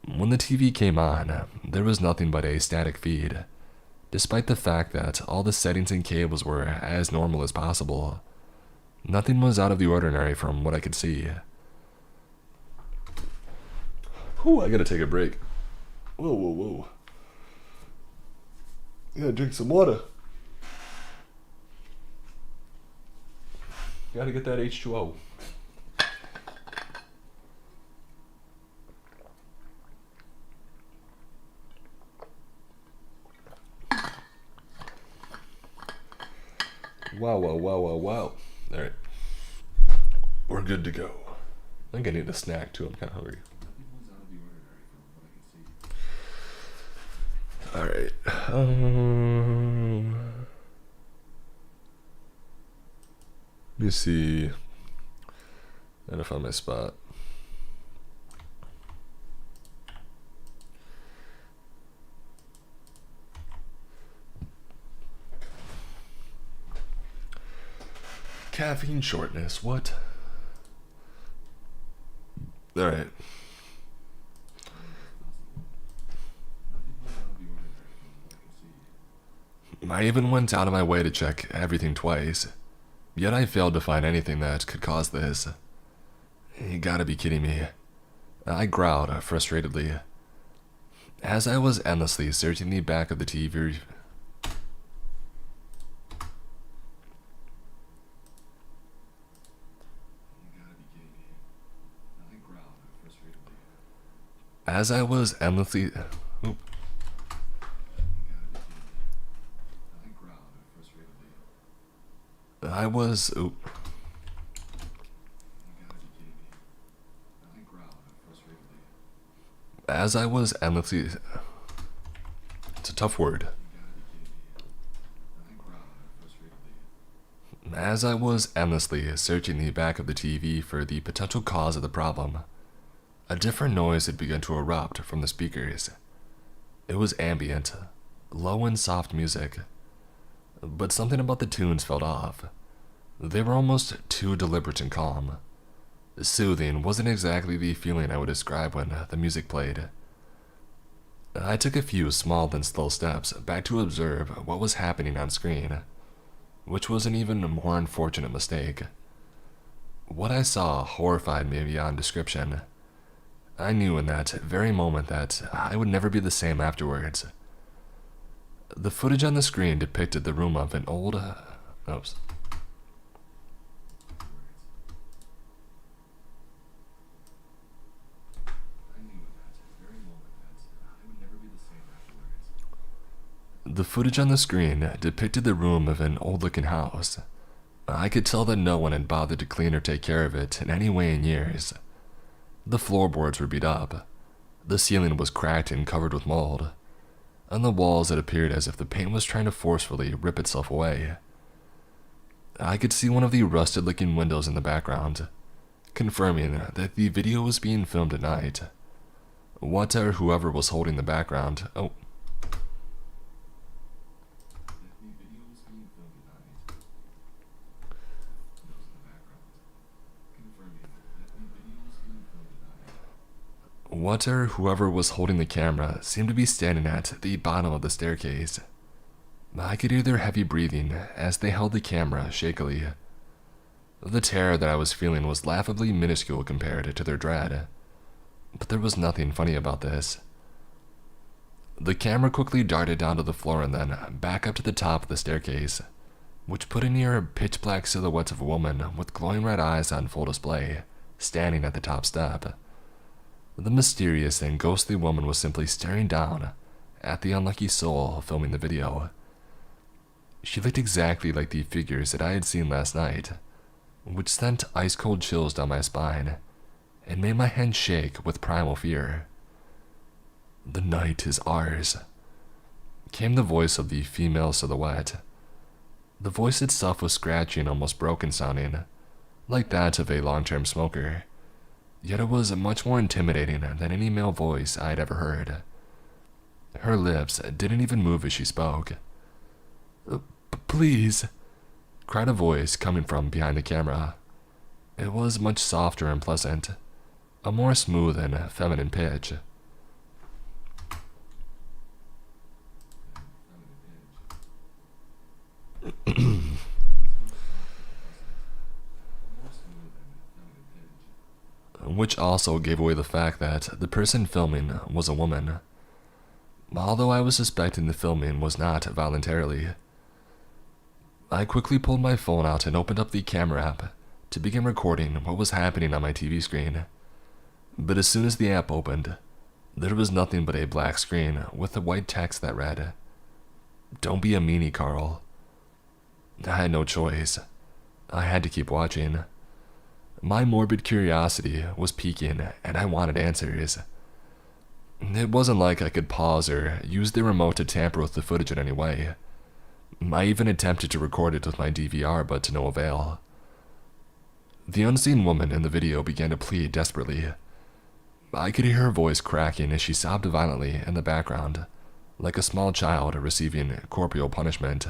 When the TV came on, there was nothing but a static feed, despite the fact that all the settings and cables were as normal as possible. Nothing was out of the ordinary from what I could see. Whew, I gotta take a break. Whoa, whoa, whoa. Gotta drink some water. Gotta get that H2O. Wow, wow, wow, wow, wow. Alright. We're good to go. I think I need a snack too. I'm kind of hungry. Alright. Let me see. Gotta find my spot. Caffeine shortness, what? Alright. I even went out of my way to check everything twice, yet I failed to find anything that could cause this. You gotta be kidding me. I growled frustratedly as I was endlessly searching the back of the TV. As I was endlessly... Oop. I was... Oop. As I was endlessly... It's a tough word. As I was endlessly searching the back of the TV for the potential cause of the problem, a different noise had begun to erupt from the speakers. It was ambient, low and soft music, but something about the tunes felt off. They were almost too deliberate and calm. Soothing wasn't exactly the feeling I would describe when the music played. I took a few small then slow steps back to observe what was happening on screen, which was an even more unfortunate mistake. What I saw horrified me beyond description. I knew in that very moment that I would never be the same afterwards. The footage on the screen depicted the room of an old... Oops. The footage on the screen depicted the room of an old-looking house. I could tell that no one had bothered to clean or take care of it in any way in years. The floorboards were beat up, the ceiling was cracked and covered with mold, and the walls it appeared as if the paint was trying to forcefully rip itself away. I could see one of the rusted-looking windows in the background, confirming that the video was being filmed at night. What or whoever was holding the background, What or whoever was holding the camera seemed to be standing at the bottom of the staircase. I could hear their heavy breathing as they held the camera shakily. The terror that I was feeling was laughably minuscule compared to their dread, but there was nothing funny about this. The camera quickly darted down to the floor and then back up to the top of the staircase, which put a near pitch-black silhouette of a woman with glowing red eyes on full display, standing at the top step. The mysterious and ghostly woman was simply staring down at the unlucky soul filming the video. She looked exactly like the figures that I had seen last night, which sent ice-cold chills down my spine and made my hands shake with primal fear. "The night is ours," came the voice of the female silhouette. The voice itself was scratchy and almost broken sounding, like that of a long-term smoker. Yet it was much more intimidating than any male voice I had ever heard. Her lips didn't even move as she spoke. "Please," cried a voice coming from behind the camera. It was much softer and pleasant, a more smooth and feminine pitch. Which also gave away the fact that the person filming was a woman, although I was suspecting the filming was not voluntarily. I quickly pulled my phone out and opened up the camera app to begin recording what was happening on my TV screen. But as soon as the app opened, there was nothing but a black screen with the white text that read, "Don't be a meanie, Carl." I had no choice. I had to keep watching. My morbid curiosity was peaking, and I wanted answers. It wasn't like I could pause or use the remote to tamper with the footage in any way. I even attempted to record it with my DVR, but to no avail. The unseen woman in the video began to plead desperately. I could hear her voice cracking as she sobbed violently in the background, like a small child receiving corporeal punishment.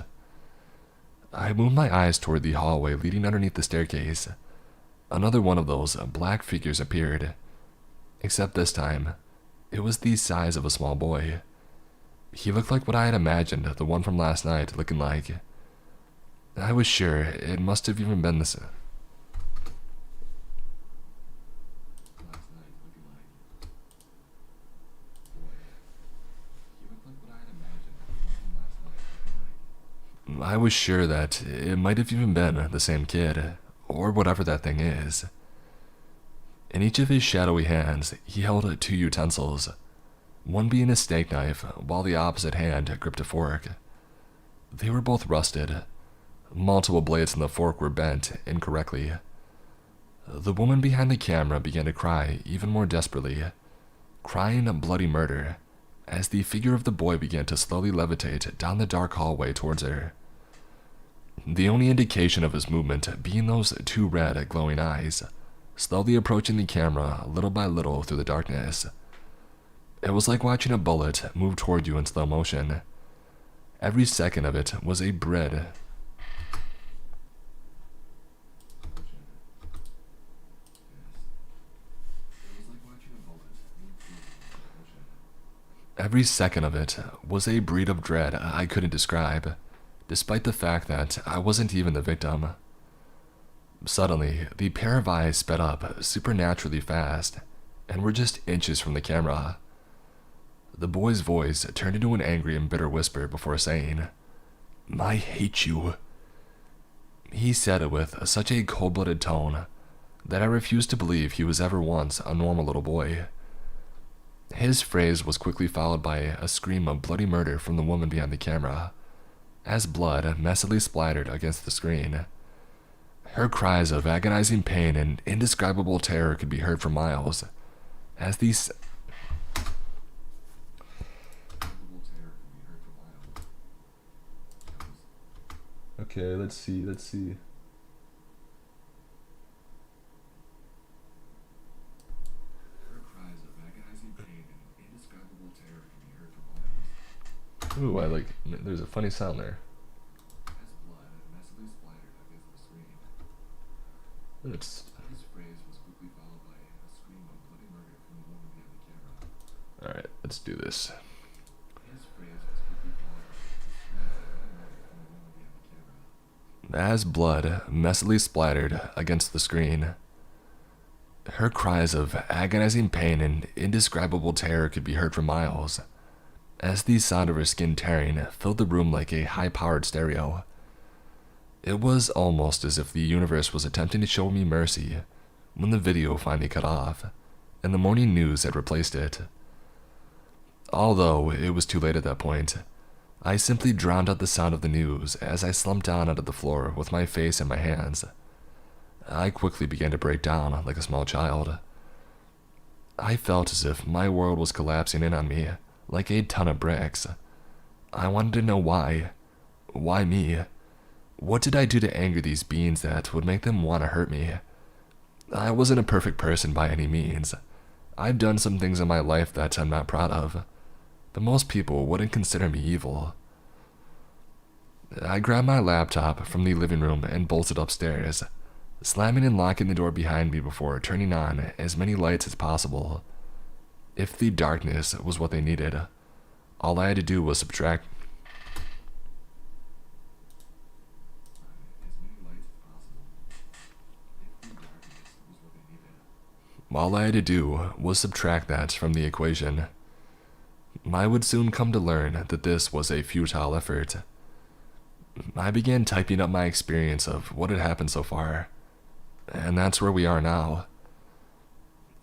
I moved my eyes toward the hallway leading underneath the staircase. Another one of those black figures appeared, except this time, it was the size of a small boy. He looked like what I had imagined the one from last night looking like. I was sure it must have even been this. I was sure that it might have even been the same kid, or whatever that thing is. In each of his shadowy hands, he held two utensils, one being a steak knife, while the opposite hand gripped a fork. They were both rusted. Multiple blades in the fork were bent incorrectly. The woman behind the camera began to cry even more desperately, crying bloody murder, as the figure of the boy began to slowly levitate down the dark hallway towards her. The only indication of his movement being those two red, glowing eyes, slowly approaching the camera little by little through the darkness. It was like watching a bullet move toward you in slow motion. Every second of it was a bread. Every second of it was a breed of dread I couldn't describe, despite the fact that I wasn't even the victim. Suddenly, the pair of eyes sped up supernaturally fast, and were just inches from the camera. The boy's voice turned into an angry and bitter whisper before saying, "I hate you." He said it with such a cold-blooded tone that I refused to believe he was ever once a normal little boy. His phrase was quickly followed by a scream of bloody murder from the woman behind the camera, as blood messily splattered against the screen. Her cries of agonizing pain and indescribable terror could be heard for miles. As these Okay, let's see. Ooh, there's a funny sound there. It's Alright, let's do this. As blood messily splattered against the screen, her cries of agonizing pain and indescribable terror could be heard for miles, as the sound of her skin tearing filled the room like a high-powered stereo. It was almost as if the universe was attempting to show me mercy when the video finally cut off, and the morning news had replaced it. Although it was too late at that point, I simply drowned out the sound of the news as I slumped down onto the floor with my face in my hands. I quickly began to break down like a small child. I felt as if my world was collapsing in on me like a ton of bricks. I wanted to know why. Why me? What did I do to anger these beings that would make them want to hurt me? I wasn't a perfect person by any means. I've done some things in my life that I'm not proud of, but most people wouldn't consider me evil. I grabbed my laptop from the living room and bolted upstairs, slamming and locking the door behind me before turning on as many lights as possible. If the darkness was what they needed, all I had to do was subtract. All I had to do was subtract that from the equation. I would soon come to learn that this was a futile effort. I began typing up my experience of what had happened so far, and that's where we are now.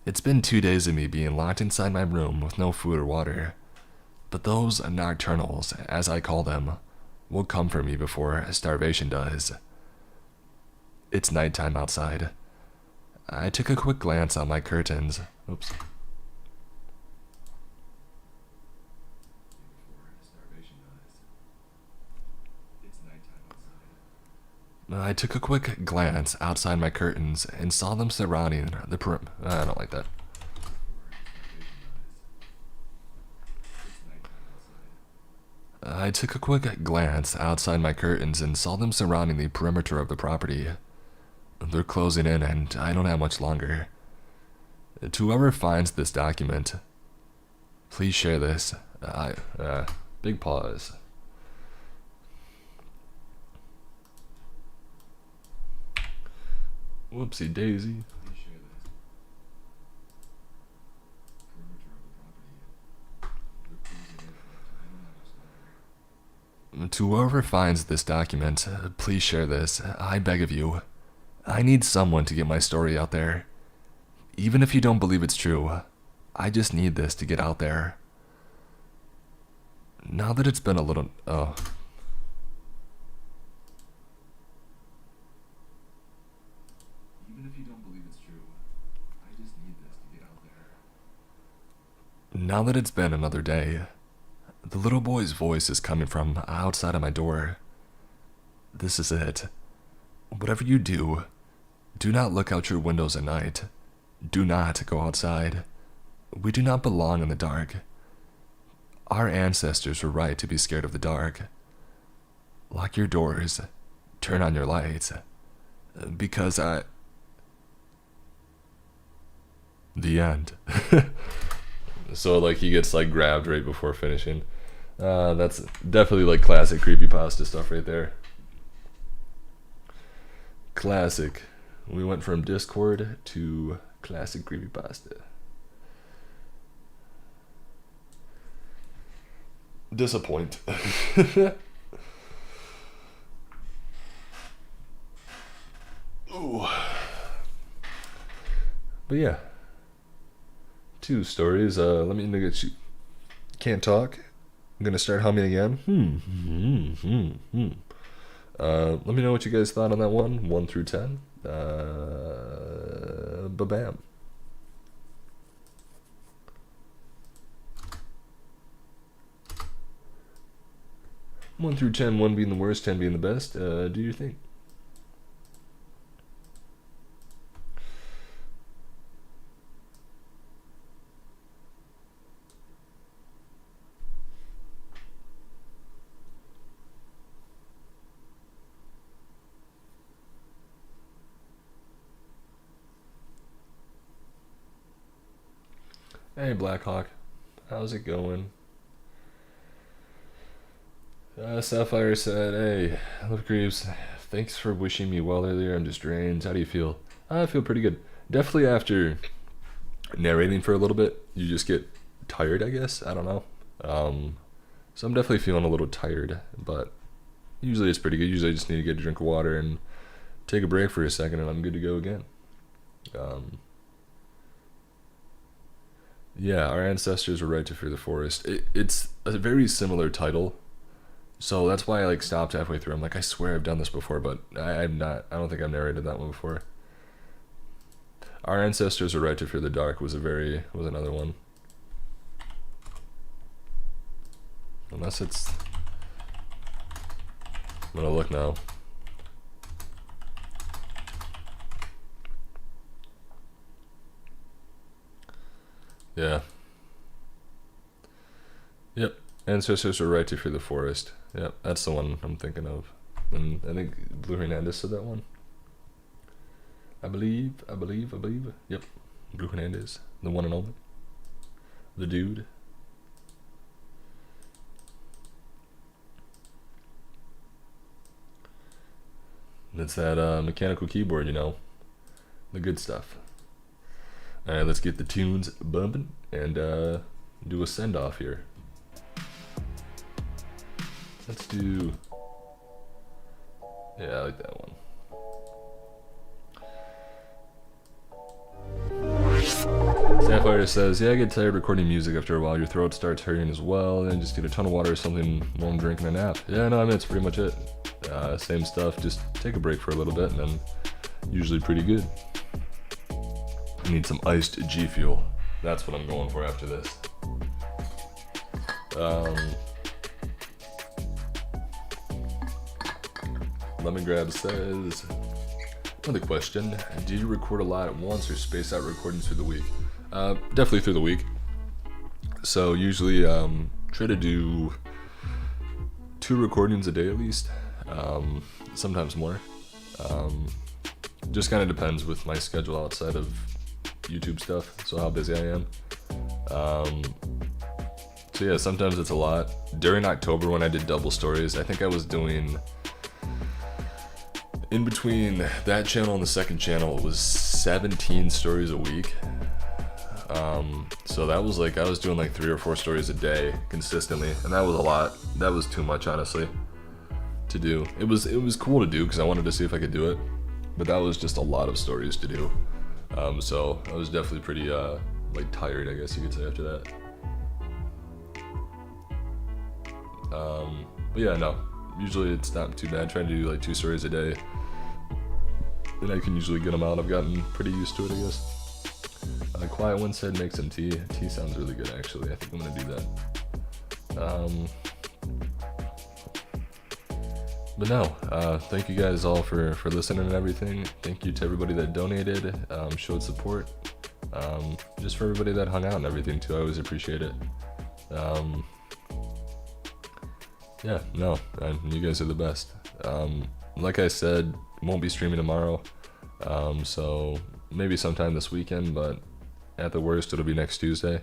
It's been 2 days of me being locked inside my room with no food or water, but those nocturnals, as I call them, will come for me before starvation does. It's nighttime outside. I took a quick glance at my curtains. Oops. I took a quick glance outside my curtains and saw them surrounding the perimeter. I don't like that. I took a quick glance outside my curtains and saw them surrounding the perimeter of the property. They're closing in and I don't have much longer. To whoever finds this document, please share this. Big pause. Whoopsie daisy. To whoever finds this document, please share this. I beg of you. I need someone to get my story out there. Even if you don't believe it's true, I just need this to get out there. Now that it's been a little... Oh. Even if you don't believe it's true, I just need this to get out there. Now that it's been another day, the little boy's voice is coming from outside of my door. This is it. Whatever you do, do not look out your windows at night. Do not go outside. We do not belong in the dark. Our ancestors were right to be scared of the dark. Lock your doors. Turn on your lights. Because The end. So, like, he gets, like, grabbed right before finishing. That's definitely, like, classic creepypasta stuff right there. Classic. We went from Discord to classic creepypasta. Disappoint. Ooh. But yeah. 2 stories. Let me get you. Can't talk. I'm gonna start humming again. Let me know what you guys thought on that one, 1 through 10. Ba-bam. One through 10, 1 being the worst, 10 being the best. Do your thing. Hey Blackhawk, how's it going? Sapphire said, hey, Love Creeps, thanks for wishing me well earlier. I'm just drained. How do you feel? I feel pretty good. Definitely after narrating for a little bit, you just get tired, I guess. I don't know. So I'm definitely feeling a little tired, but usually it's pretty good. Usually I just need to get a drink of water and take a break for a second, and I'm good to go again. Yeah, our ancestors were right to fear the forest. It's a very similar title, so that's why I like stopped halfway through. I'm like, I swear I've done this before, but I'm not. I don't think I've narrated that one before. Our ancestors were right to fear the dark was another one. Unless it's. I'm gonna look now. Yeah. Yep. Ancestors are right to fear the forest. Yep, that's the one I'm thinking of. And I think Blue Hernandez said that one. I believe. Yep. Blue Hernandez. The one and only. The dude. It's that mechanical keyboard, you know. The good stuff. Alright, let's get the tunes bumping and do a send-off here. Let's do... Yeah, I like that one. Sapphire says, yeah, I get tired recording music after a while. Your throat starts hurting as well, and just get a ton of water or something while I'm drinking a nap. Yeah, no, I mean, that's pretty much it. Same stuff, just take a break for a little bit, and then usually pretty good. I need some iced G Fuel. That's what I'm going for after this. Lemon Grab says, another question. Do you record a lot at once or space out recordings through the week? Definitely through the week. So usually try to do 2 recordings a day at least. Sometimes more. Just kind of depends with my schedule outside of YouTube stuff, so how busy I am. So yeah, sometimes it's a lot. During October when I did double stories, I think I was doing, in between that channel and the second channel, it was 17 stories a week. So that was like, I was doing like 3 or 4 stories a day consistently, and that was a lot. That was too much, honestly, to do. It was cool to do because I wanted to see if I could do it, but that was just a lot of stories to do. So I was definitely pretty like tired, I guess you could say, after that. But yeah, no, usually it's not too bad. Trying to do like 2 stories a day, and I can usually get them out. I've gotten pretty used to it, I guess. Quiet One said make some tea. Tea sounds really good, actually. I think I'm gonna do that. But no, thank you guys all for listening and everything. Thank you to everybody that donated, showed support. Just for everybody that hung out and everything too. I always appreciate it. Yeah, no, you guys are the best. Like I said, won't be streaming tomorrow. So maybe sometime this weekend, but at the worst it'll be next Tuesday.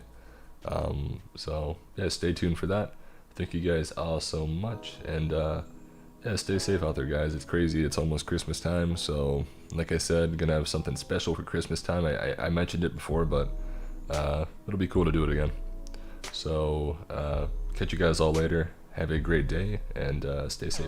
So yeah, stay tuned for that. Thank you guys all so much, and yeah, stay safe out there, guys. It's crazy. It's almost Christmas time, so like I said, gonna have something special for Christmas time. I mentioned it before, but it'll be cool to do it again. So catch you guys all later. Have a great day, and stay safe.